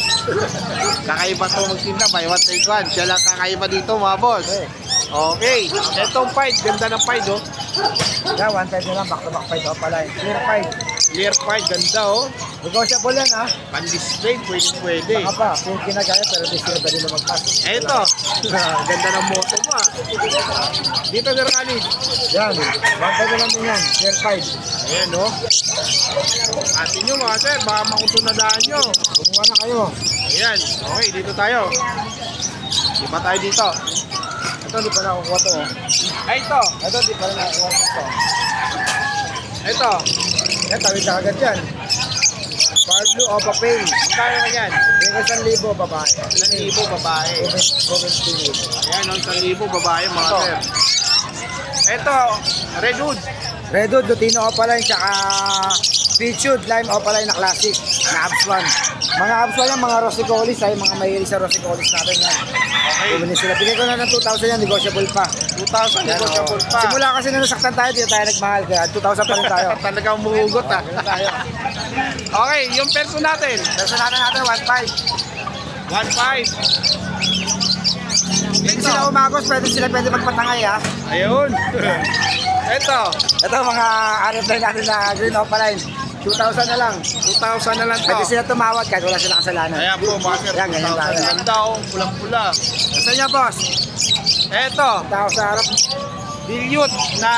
Kakaiba to magtinda, buy one, take one. Siya lang kakaiba dito, mga boss. Okay. Okay, etong fight, ganda ng fight, oh. Yeah, 1.5 na lang. Back to back 5 ako pala. Clear 5. Clear fight, ganda, oh. Negotiable yan, ha? Pan-display, pwede. Baka pa, kung kinagaya, pero di sila dali na mag-pass. Eto, ganda ng moto mo, ah. Dito, Sir Khalid. Yan, 1.5 na lang din yan. Clear 5. Ayan, oh. Atin nyo, mga sir, baka makutunadaan nyo. Kumuha na kayo. Ayan, okay, dito tayo. Di pa tayo dito. Ito, di pa nakukuha to. Ay, ito. Ito, di pa rin nakukuha to. Ito. Yan, tawid na agad yan. Power Blue, Opa Pain. Magkano na yan? Bigyan 1,000 babae. 1,000 babae. Province Pili. Ayan, 1,000 babae mga Ito. sir. Ito, Redwood. Redwood, Lutino Opaline, tsaka Pitchwood, Lime Opaline na classic, na Abswan. Mga Abswan yan, mga Rosicolis, ay mga mahilig sa Rosicolis natin yan. Okay. Bumili sila. Bigay ko na ng 2,000 yan, negotiable pa. 2,000 Yan, negotiable oh. pa. Simula kasi na nasaktan tayo, dito tayo nagmahal, kaya 2,000 pa rin tayo. Talagang umuhugot ah. Ganun tayo. Okay, yung perso natin. Personatan natin, 1,500. 1,500. Pwede sila umagos, pwede magpatangay ha. Ayun. Ito, Ito mga RFI natin na Green Opaline, 2,000 na lang. 2,000 na lang to. Pwede sila tumawad kahit wala silang kasalanan. Ayan po mga sir. Yan, ganyan tayo. 2,000. Ganda oh, pulang-pula. Sa inyo boss, Ito, tao sa harap. dilute na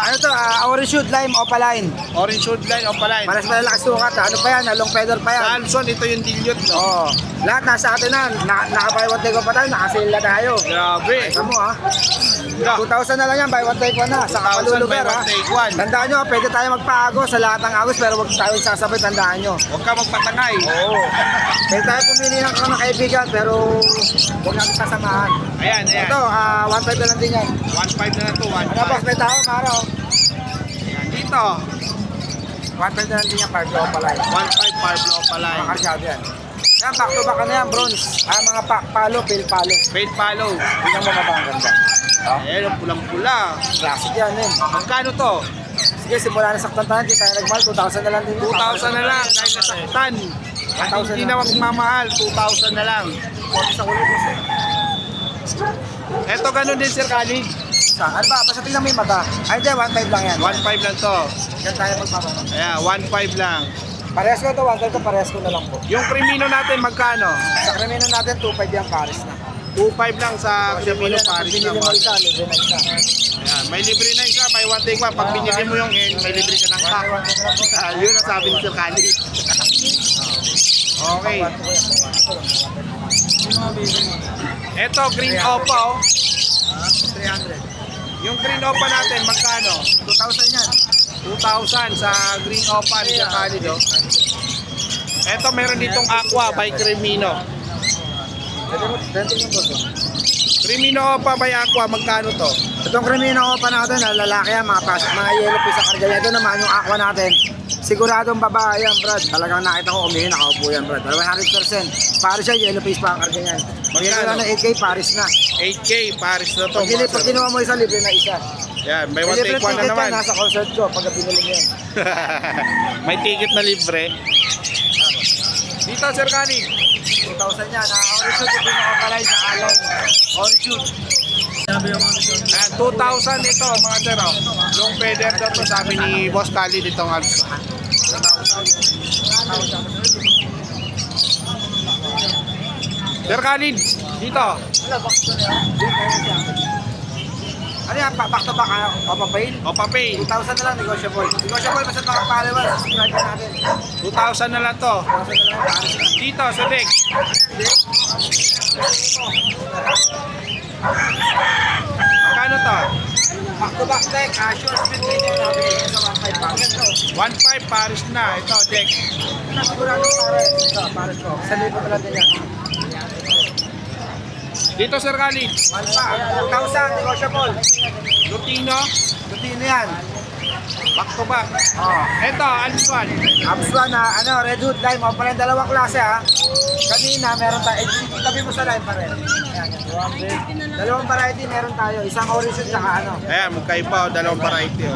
Ano to, Orange Shoot Lime Opaline. orange should line o palain. Paras malalakas sukat, ano pa yan, long feather pa yan. Alson, ito yung dilute no. Oo. Lahat nasa atin na, naka-buy one take one pa tayo, naka-sale na tayo. Grabe. Ito mo ha, Yeah. 2,000 na lang yan, buy one take one na, sa 2,000 kapalulugar buy ha. one, take one. Tandaan nyo, pwede tayo magpa-agos sa lahat ng agos, pero huwag tayo sasabay, tandaan nyo. Huwag ka magpatangay. Oo. Pwede tayo pumili ng kaibigan, pero huwag natin sasamahan. Ayan, ayan. Ito, 1.5 na lang din yan. 1,500 na lang to, Ano boss, 1,500. may tao, Mara oh. Ayan, dito, 1.5 na lang din yan, Park Opaline. 1,500 Parblo o palain. Mga karsyado yan. Yan, back to back na yan, bronze. Mga palo, pale palo. Paid follow. Tingnan mo mabang ganda. Ayan, yung pulang-pula. Classic yan, eh. Magkano to? Sige, simula na saktan tayo, di tayo nagmahal, 2,000 na lang din yun. 2,000 na lang dahil nasaktan. At 1,000 hindi na. na magmamahal, 2,000 na lang. Konti sa ulo, boss, eh. Eto ganun din Sir Khalid. Ano ba, basta tingnan mo yung mata. Ay, hindi, 1.5 lang yan. 1,500 lang to. Yan tayo magpapapa. Ayan, 1,500 lang. Parehas ko to, 1.5 ko, parehas ko na lang po. Yung Crimino natin magkano? Sa krimino natin, 2.5 yung Paris na. 2,500 lang sa Crimino Pag Paris binili mo naman. isa, libre na isa. Ayan, may libre na isa, buy one take one. Pag binili mo yung end, may libre ka ng pack. Yun ang sabi ni Sir Khalid. Okay. Eto, Green Opa oh. 300. Yung Green Opa natin, magkano? 2,000 yan. 2,000 sa Green Opa ni Sir Khalid oh. Eto, meron ditong Aqua by Crimino. Pwede yung boss. Crimino Opa by Aqua, magkano to? Itong krimino ko pa natin, lalaki yan, mga yellow fish sa karga. Ito naman yung aqua natin. Siguradong babae yan, Brad. Talagang nakita ko umihin, nakaupo yan, Brad. 100%. Paris yan, yellow fish pa ang karga yan. Bigyan ko lang ng 8K, Paris na. 8K, Paris na to. Pag Mga kinuha mo isa, libre na isa. yan, may one Libre take one na ticket naman. yan, nasa concert ko, pag binili mo yan. May ticket na libre. Dito, Sir Khalid. 2,000 yan. Orange shoot, ito yung kapalay sa alay. Orange shoot. Ayan, 2,000 ito, mga sir. Oh. Long feather daw to, sabi ni Boss Khalid itong ads. Sir Khalid, dito. Ano yan, back to back, o papail? O papay, 2,000 na lang, negotiable. Negotiable, basta mga followers, subscribe ka natin. 2,000 na lang to. 2,000 na lang, Paris na. Dito, sa deck. Magkano to? Back to back deck, short speed radio natin sa 1.5 bakit to? 1,500 Paris na. Ito, deck. Sigurado Paris. Ito, Paris ko. 1,000 na lang din yan. Dito, Sir Khalid. 1,000, negotiable. Lutino, Lutino yan. back to back. Oh. Ito, Alpswan. Abswan na, Redwood Lime, o pala dalawang klase ha. Kanina meron tayo, tabi mo sa line pa rin. Ayan, dalawang variety meron tayo, isang origin tsaka ano. Ayan, magkaiba. Dalawang variety. Oh.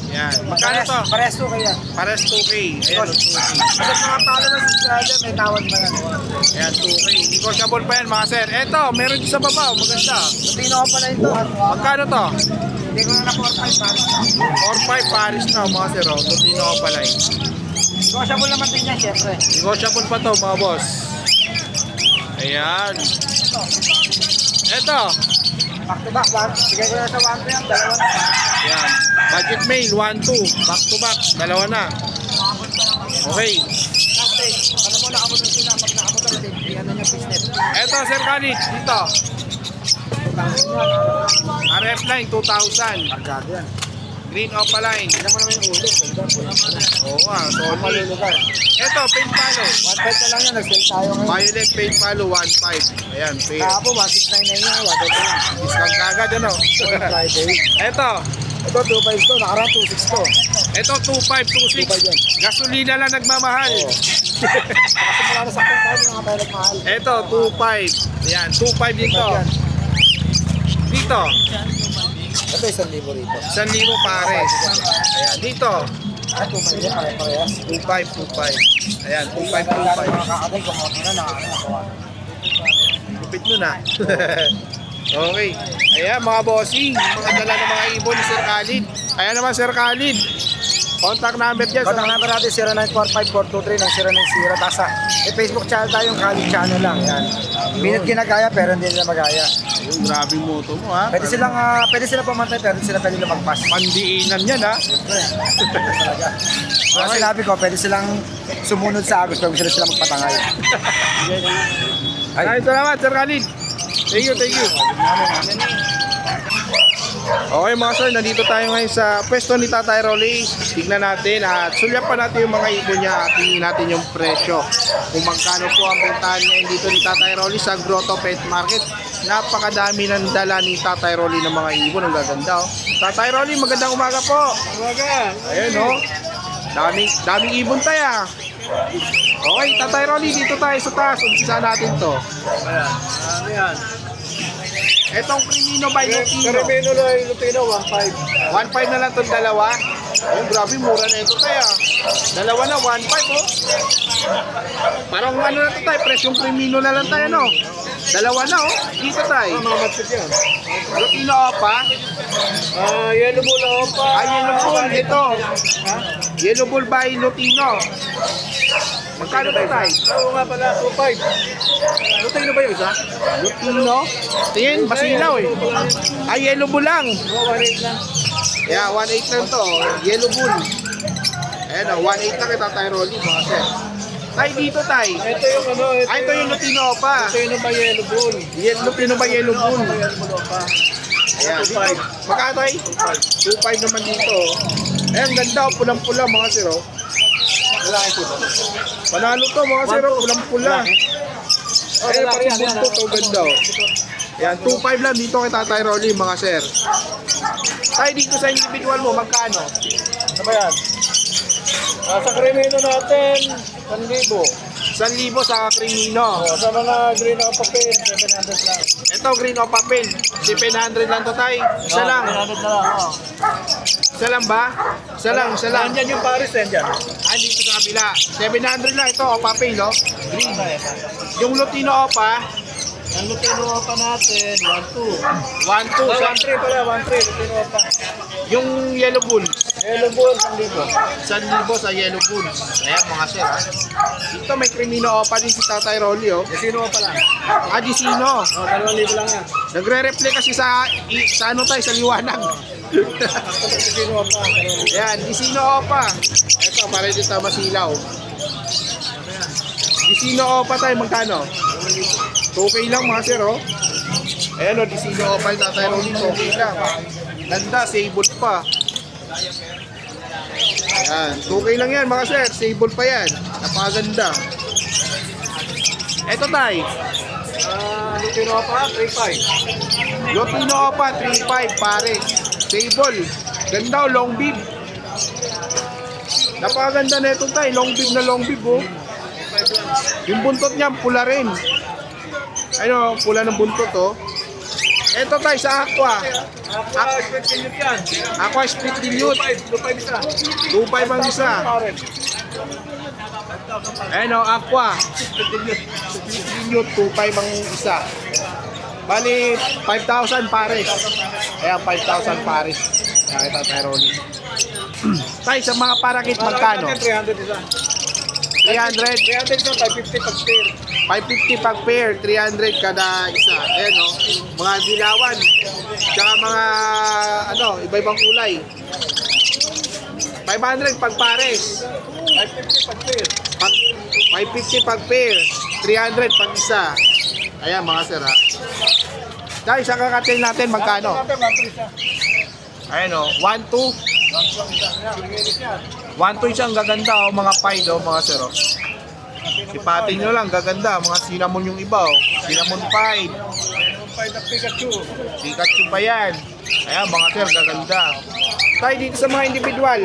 Yan. Magkano to? Pares to kaya. Pares 2K. Ayan, 2K. Kasi mga followers subscriber, may tawad pa yan. Ayan, 2K. Negotiable pa yan, mga sir. Eto, meron din sa baba. Maganda. Lutino ko pala ito. Magkano to? Hindi ko na 4.5 Paris. 4-5 Paris na, mga sir. Oh. Lutino ko pala eh. Negotiable naman din yan, syempre. Negotiable pa to, mga boss. Ayan. Eto. Back to back, bigay ko na sa 1 yan, dalawa na. Ayan. Budget mail, 1-2. Back to back. Dalawa na. Okay. Ano mo nakapunta sila, pag nakapunta rin, ano niya business. Eto, Sir Khalid. Dito. RF line, 2,000. Pagkado yan. Green opaline. Tignan mo naman yung ulo. Ganda. Oo nga, solid. Malulugar. Ito, paint palo. 1.5 na lang yan. Nag-sale tayo ngayon. Violet paint palo, 1.5. Ayan, paint. Kahapon, 1.699 yan. 1.5 na lang. Discount ka agad, ano? Friday. Ito, Ito, 2.5 to. Nakaraan 2.6 to. ito 2.5, 2.5 yan. 2.6. Gasolina lang nagmamahal. Oo. Kasi wala na sakong tayo mga tayo nagmahal. Ito, 2.5. Ayan, 2.5 dito. Dito, Ito, 1,000 rito. 1,000 pares. Ayan, dito, At 2.5 yan, pare-parehas. 2.5. Ayan, 2.5, Mga 2.5. kakatay, kumoto na, nakakawa. Lupit nun ah. Okay. Ayan mga bossing, mga dala ng mga ibon ni Sir Khalid. Ayan naman Sir Khalid. Contact number dyan. Contact number natin 0945-423-9090. Tasa. Facebook channel tayo, yung Khalid channel lang. Yan. Minute ginagaya pero hindi nila magaya. Yung grabing moto mo ha. Pwede silang pamantay pero hindi sila pwede lumagpas. Pandiinan yan ha. Talaga. Kaya sinabi ko, pwede silang sumunod sa agos pag gusto sila magpatangay. Ay, salamat Sir Khalid. Thank you, thank you. Okay mga sir, nandito tayo ngayon sa pwesto ni Tatay Rolly. Tignan natin at sulyan pa natin yung mga ibon niya at tingin natin yung presyo. Kung magkano po ang bentahan ngayon dito ni Tatay Rolly sa Grotto Pet Market. Napakadami ng dala ni Tatay Rolly ng mga ibon. Ang gaganda oh. Tatay Rolly, magandang umaga po. Umaga. Ayan oh. Daming ibon tayo. Okay, Tatay Rolly, dito tayo sa taas. Umpisa natin to. Ayan. Ano yan? Etong Crimino by Lutino. Carabino Lutino, 1.5. 1.5 na lang itong dalawa. Oh, grabe, mura na ito tayo. Dalawa na, 1.5 oh. Parang ano na ito tayo, presyong Crimino na lang tayo, no? Dalawa na oh, dito tayo. Mamatsit yan. Lutino pa. Yellow bull pa. Yellow bull, ito. Yellow bull by Lutino. Magkano ito tayo? Oo nga pala, 2.5. Lutino ba yung isa? Lutino? Tingin, masilaw eh. Yellow bull lang. Oo, 1.8 lang. Yeah, 1.8 lang to. Yellow bull. Ayan o, 1.8 lang kita tayo rolling mga sir. Tay, dito tay. Ito yung ano, Ito yung Lutino pa. Lutino ba yellow bull? Lutino ba yellow bull? Yellow bull pa. Ayan, dito. Magkano tay? 2.5 naman dito. Ayan, ganda o, pulang-pula mga sir o. Lalaki po. Panalo to mga sir o, pulang-pula. Ayan, pati buntot o, ganda o. Ayan, 2.5 lang dito kay Tatay Rolly mga sir. Tay, dito sa individual mo, magkano? Ano ba yan? Sa Crimino natin, 1,000. 1,000 sa Crimino. Sa mga green na papel, 700 lang. Ito, green o papel. 700 lang to tay. Isa lang. 700 na lang, oh. Isa lang ba? Isa lang, isa lang. Andyan yung Paris, andyan. Dito sa kabila. 700 lang ito, o papel, no? Green. Yung Lutino Opa, Ang Lutino pa natin, 1.2. 1.2. 1.3 pala, 1.3, Lutino pa. Yung Yellow Bull, Yellow bull, 1,000. 1,000 sa Yellow Bull. Ayan mga sir, ha? Dito may Crimino Opa din si Tatay Rolly, oh. Sino pa lang? Adisino. 2,000 lang yan. Nagre-reflect kasi sa ano tayo, sa liwanag. Sino pa? Ayan, Disino Opa. Ito, para dito sa masilaw. Disino Opa tayo, magkano? 2K lang mga sir, oh. Ayan, oh, Disino Opa yung Tatay Rolly, 2K lang. Ganda, sable pa. Ayan, 2K lang yan mga sir, sable pa yan. Napakaganda. Ito tay, Lutino pa, 3.5. Lutino Opa, 3.5 pare. Sable. Ganda, oh, long bib. Napakaganda na ito tay, long bib na long bib, oh. Yung buntot niya, pula rin. Ano, pula ng buntot, oh. Ito tayo sa Aqua. Split dilute yan. Aqua Split Dilute. 2.5 isa. 2.5 ang isa. Ano, Aqua. Split Dilute, 2.5 ang isa. Bali, 5,000 pares. Ayan, 5,000 pares. Nakita tayo, Rolly. Tayo sa mga parakit, magkano? 300 isa. 300. 300 isa, 550 pag pair. 550 pag pair, 300 kada isa. Ayan o, mga dilawan. Tsaka mga, ano, iba-ibang kulay. 500 pag pares. 550 pag pair. 550 pag pair, 300 pag isa. Ayan mga sir ha. Dahil sa kakatil natin, magkano? Natin, 1.3 isa. Ayan o, 1, 2. 1-2 isang gaganda oh, mga pied oh, mga sir oh. Sipatin nyo lang, gaganda. Mga cinnamon yung iba oh. Cinnamon pied. Pikachu pa yan. Ayan mga sir, gaganda. Tayo dito sa mga individual.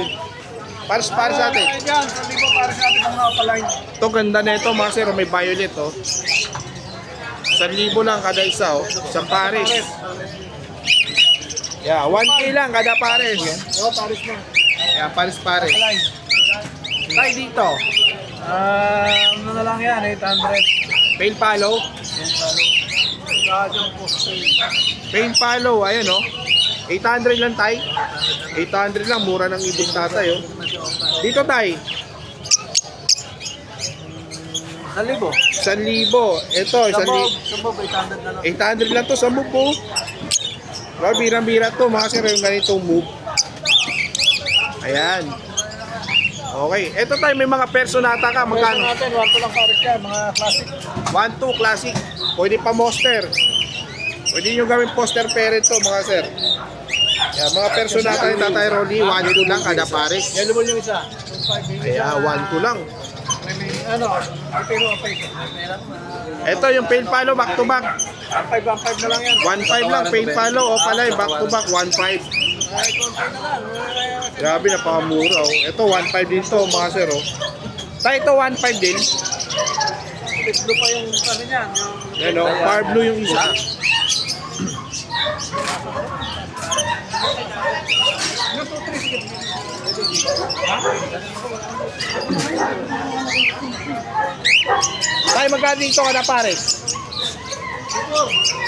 Pares sa atin. Ito ganda na ito mga sir, may violet oh. 1,000 lang kada isa oh. Isang pares. Yeah, 1K lang kada pares. Yeah, pares. Tayo dito. Ano na lang yan, 800. Pain follow. Pain follow, ayan oh. 800 lang tay. 800 lang, mura ng ibig tatay oh. Dito tay. 1,000. 1,000. Ito, 1,000. Sabog, 800 na lang. 800 lang to sa move po. Well, bira-bira to mga sir, yung ganitong move. Ayan. Okay, ito tayo may mga personata ka, magkano? natin, 1 lang pares yan, mga classic. 1-2 classic. Pwede pa monster. Pwede nyo gawin poster parent to mga sir. Ayan, mga personata ni Tatay Rolly, 1-2 lang kada pares. Yellow ball yung isa. Ayan, 1-2 lang. Ano, pero 5. Ito yung pain follow back to back. 1,500 na lang yan. 1.5 lang, pain follow o palay, back to back, 1.5. Grabe, napakamura oh. Ito, 1.5 din to mga sir oh. Tayo ito, 1.5 din. Blue pa yung ano niyan. Yan oh, far blue yung isa. Tayo magkano dito kada pares?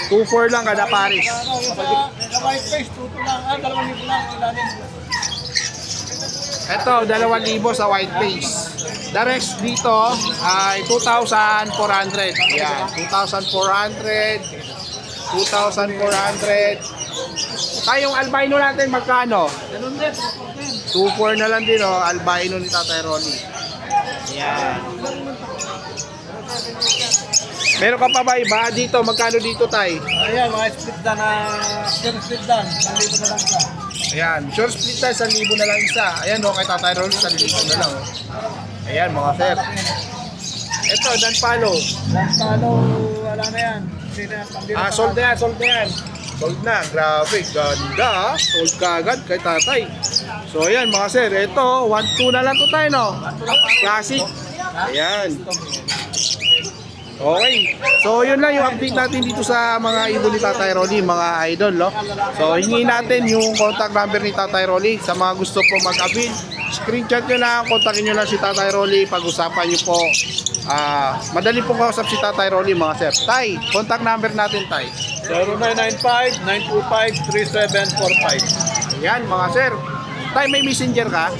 2.4 lang kada pares. Sa white face, 2 lang. 2,000 lang. Ito, 2,000 sa white face. The rest dito ay 2,400. Yan, 2,400. 2,400. Tayong albino natin magkano? 2.4 na lang din oh, albino ni Tatay Rolly. Yan. Meron ka pa ba iba dito? Magkano dito tay? Ayan, mga split dan na split dan. Nandito na lang siya. Ayan, short split tayo, 1,000 na lang isa. Ayan o, kay Tatay Rolly, 1,000 na lang oh. Ayan mga sir. Ito, Dan Palo. Dan Palo, wala na yan. Sold na yan, sold na yan. Sold na, grabe, ganda ah. Sold ka agad kay Tatay. So ayan mga sir, ito, 1-2 na lang to tayo no. Classic. Ayan. Okay. So yun lang yung update natin dito sa mga ibon ni Tatay Rolly, mga idol no. So hingin natin yung contact number ni Tatay Rolly sa mga gusto po mag-avail. Screenshot nyo lang, kontakin nyo lang si Tatay Rolly, pag-usapan nyo po. Madali pong kausap si Tatay Rolly mga sir. Tay, contact number natin tay. 0995-925-3745. Ayan mga sir. Tay, may messenger ka?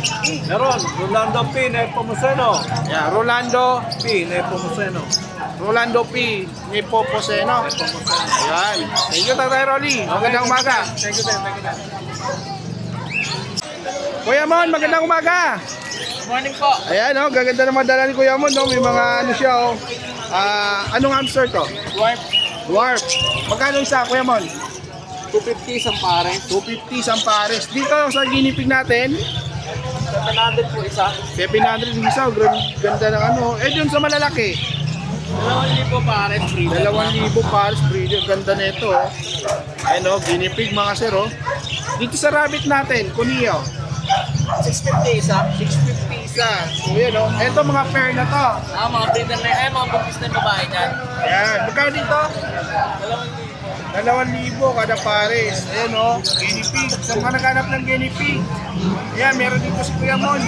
Meron, Rolando P. Nepomuceno. Yeah, Rolando P. Nepomuceno. P. Nepomuceno. Ayan. Thank you Tatay Rolly. Magandang umaga. Thank you, thank you. Kuya Mon, magandang umaga. Morning po. Ayan oh, gaganda ng madala ni Kuya Mon no. May mga ano siya oh. Anong hamster to? Dwarf. Magkano isa Kuya Mon? 250 isang pares. 250 isang pares. Dito sa ginipig natin, 700 po isa. 700 yung isa. Ganda ng ano. Eh dun sa malalaki, 2,000 pares free. 2,000 pares breeder. Ganda nito oh. Ayan oh, ginipig mga sir oh. Dito sa rabbit natin, Kunio, 650 isa. 650 isa. So yan oh. Ito mga pair na to. Mga breeder na mga bugis na babae dyan. Ayan. Magkano dito? 2,000 kada pares. Ayan o, guinea pig. Sa mga naghanap ng guinea pig. Ayan, meron dito si Kuya Mon.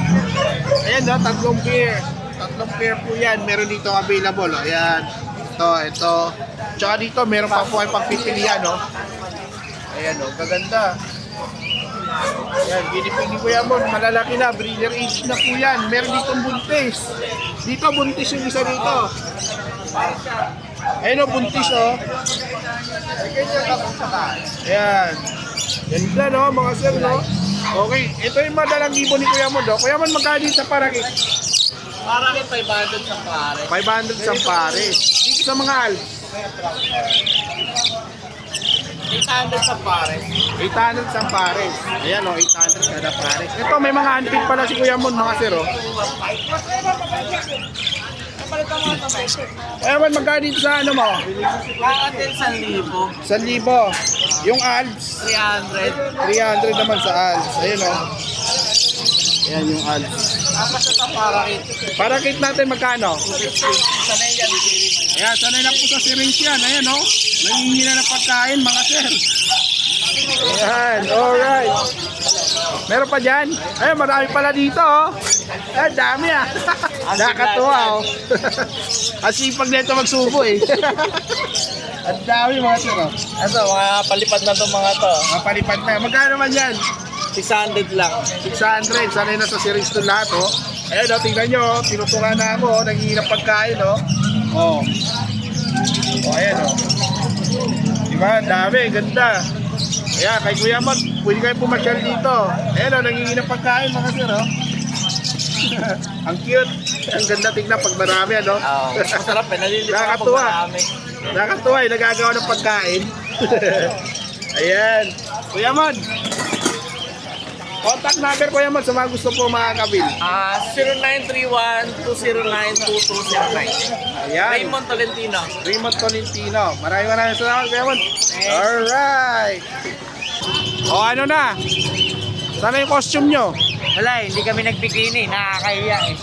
Ayan o, 3 pair. 3 pair po yan. Meron dito available. O. Ayan. Ito. Tsaka dito, meron pa po ay pagpipilian o. Ayan o, gaganda. Ayan, guinea pig ni Kuya Mon. Malalaki na, breeder age na po yan. Meron dito buntis. Dito buntis yung isa dito. Ayan o, buntis o. Ayan. Ganda no, mga sir no. Okay, ito yung madalang ibon ni Kuya Mon do. Kuya Mon, magkano sa parakit? Parakit 500 sa pares. 500 sa pares. Dito sa mga alp. 800 800 sa pares. 800 sa pares. Ayan o, 800 kada pares. Ito, may mga handpick pala si Kuya Mon, mga sir, oh. Ewan, magkano dito sa ano mo? Kakatin 1,000. 1,000. Yung Alps, 300. 300 naman sa Alps. Ayun o. Ayan yung Alps. Tapos sa parakit. Parakit natin magkano? Sanay yan. Ayan, sanay na po sa syringe yan. Ayan o. Nangingi na ng pagkain mga sir. Ayan, alright. Meron pa dyan? Ayan, marami pala dito oh. Ayan, dami ah. Nakakatuwa oh. Ang sipag nito magsubo eh. Ang dami mga sir oh. Ito, mga palipad na itong mga to. Mapalipad na. Magkano naman yan? 600 lang. 600. Sanay na sa series to lahat oh. Ayan oh, tingnan nyo oh. Tinutungan na ako oh. Nangingi ng pagkain oh. Oh. Oh, ayan oh. Diba? Ang dami. Ganda. Ayan, kay Kuya Mon, pwede kayo pumasyal dito. Ayan o, nangingi ng pagkain mga sir, oh. Ang cute. Ang ganda tingnan pag marami, ano? Oo. Masarap eh. Nalilito ako pag Nakakatuwa. marami. Nakakatuwa, eh, nagagawa ng pagkain. Ayan. Kuya Mon, contact number Kuya Mon sa mga gusto po mga kabil. 0931-209-2209. Ayan. Raymond Tolentino. Raymond Tolentino. Maraming salamat Kuya Mon. Alright. O ano na? Sana yung costume nyo? Wala, hindi kami nagbikini. Nakakahiya eh.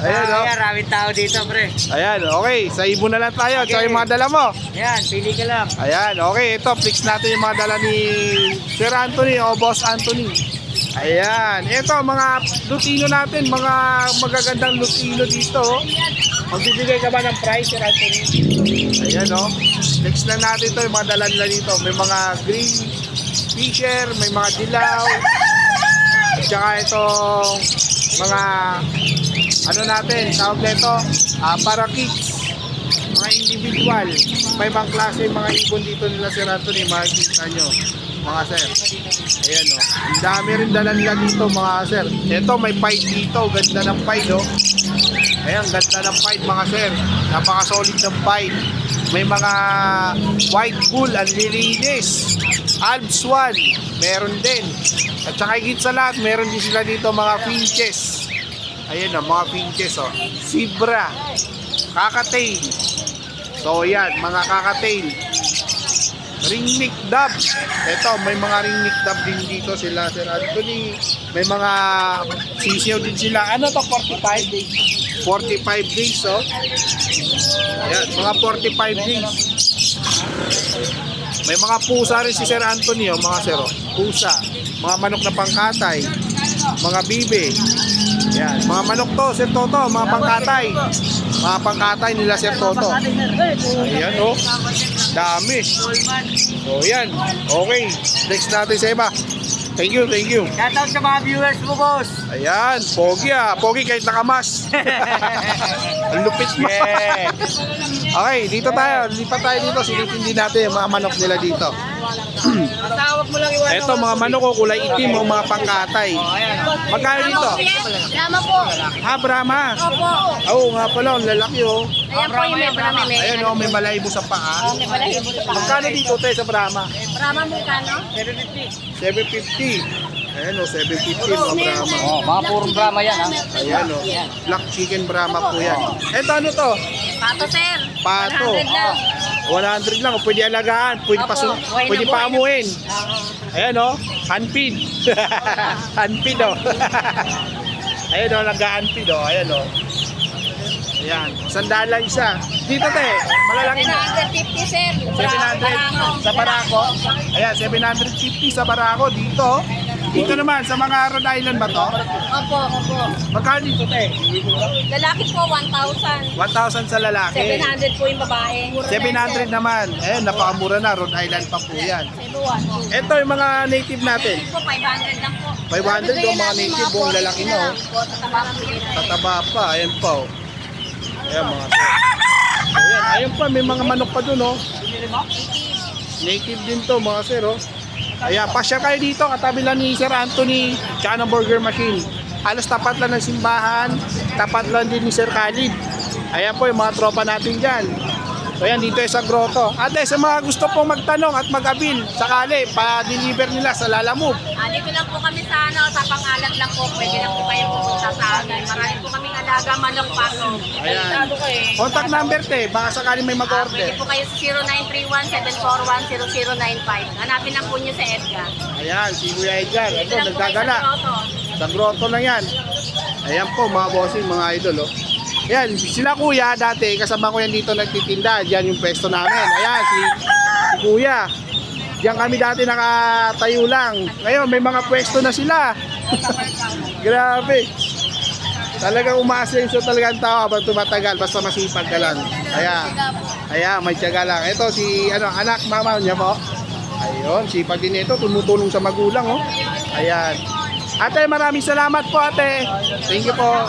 Ayan, oh. Nakakahiya, maraming tao dito, pre. Ayan, okay. Sa ibon na lang tayo. Tsaka yung mga dala mo. Ayan, pili ka lang. Ayan, okay. Ito, flex natin yung mga dala ni Sir Anthony o Boss Anthony. Ayan. Ito, mga Lutino natin. Mga magagandang Lutino dito. Magbibigay ka ba ng price, Sir Anthony? Ayan, oh. Flex na natin ito. Yung mga dala nila dito. May mga green fisher, may mga dilaw. At saka itong mga ano natin, tawag na ito, para kids, mga individual, may ibang klase mga ibon dito nila Sir Anthony, makikita nyo mga sir. Ayan o, ang dami rin dala nila dito mga sir. Ito may fight dito, ganda ng fight o. Ayan, ganda ng fight mga sir, napaka solid ng fight. May mga white bull, ang lilinis. Alps 1, meron din. At saka higit sa lahat, meron din sila dito mga finches. Ayan o, mga finches o. Zebra, kakatail. So yan, mga kakatail. Ringneck dove. Ito, may mga ringneck dove din dito sila Sir Anthony. May mga sisiyaw din sila. Ano to, 45 days? 45 days oh. Ayan, mga 45 days. May mga pusa rin si Sir Anthony, oh, mga sir, oh. Pusa, mga manok na pangkatay, mga bibe. Yan, mga manok to, Sir Toto, mga pangkatay. Mga pangkatay nila Sir Toto. Ayan, oh. Dami. So, yan. Okay. Next natin sa iba. Thank you, thank you. Shoutout sa mga viewers mo, boss. Ayan, pogi ah. Pogi kahit nakamas. Ang lupit mo. Yeah. Okay, dito tayo. Lipat tayo dito. Silipin din natin yung mga manok nila dito. Tawag mo lang iwan. Ito, mga manok ko, kulay itim o mga pangkatay. Magkano dito? Lama po. Ha, Brahma? Opo. Oo nga pala, ang lalaki oh. Ayan po yung may Brahma. Ayan oh, may malaybo sa paa. May balahibo sa Magkano dito tayo sa Brahma? Brahma mo kano? 750. Ayan oh, 750 mga Brahma. Oh, mga purong drama yan, ha? Ayan oh, black chicken Brahma po yan. Ito ano to? Pato, sir. Pato. 100 lang. 100 lang, pwede alagaan, pwede, pwede paamuin. Ayan o, handfeed. Handfeed o. Ayan o, nag-handfeed o. Ayan o. Ayan, $100 isa. Dito te, malalaki na. 750, sir. 700 sa Barako. Ayan, 750 sa Barako. Dito, dito naman, sa mga Rhode Island ba to? Opo, opo. Magkano dito te? Lalaki po, 1,000. 1,000 sa lalaki. 700 po yung babae. 700 naman. Ayan, napakamura na. Rhode Island pa po yan. Cebuan. Ito yung mga native natin. Po, 500 lang po. 500 yung mga native, buong lalaki na oh. Tataba po yun. Tataba pa, ayan pa oh. Ayan mga sir. So, ayan, ayan pa, may mga manok pa dun oh. Native din to mga sir oh. Ayan, pasya kayo dito, katabi lang ni Sir Anthony, tsaka ng burger machine. Halos tapat lang ng simbahan, tapat lang din ni Sir Khalid. Ayan po yung mga tropa natin dyan. So yan, dito sa grotto. Ate, sa mga gusto pong magtanong at mag-abil, sakali, pa-deliver nila sa Lalamove. Dito lang po kami sa sa pangalan lang po. Pwede lang po kayo pumunta sa amin. Marami po kaming alaga, manok, paso. Ayan. Contact number, te, baka sakali may mag-order. Pwede po kayo sa 0931-741-0095. Hanapin lang po niyo sa Edgar. Ayan, si Kuya Edgar. Ito, Dito lang po kayo nagdagala. sa Grotto. Sa grotto lang yan. Ayan po, mga bossing, mga idol, oh. Ayan, sila kuya dati, kasama ko yan dito nagtitinda. Diyan yung pwesto namin. Ayan, si kuya. Diyan kami dati nakatayo lang. Ngayon, may mga pwesto na sila. Grabe. Talagang umaasenso talaga ang tao habang tumatagal. Basta masipag ka lang. Ayan, may tiyaga lang. Ito si anak, mama niya po. Ayun, sipag din ito. Tumutulong sa magulang, oh. Ayan. Ate, maraming salamat po, ate. Thank you po.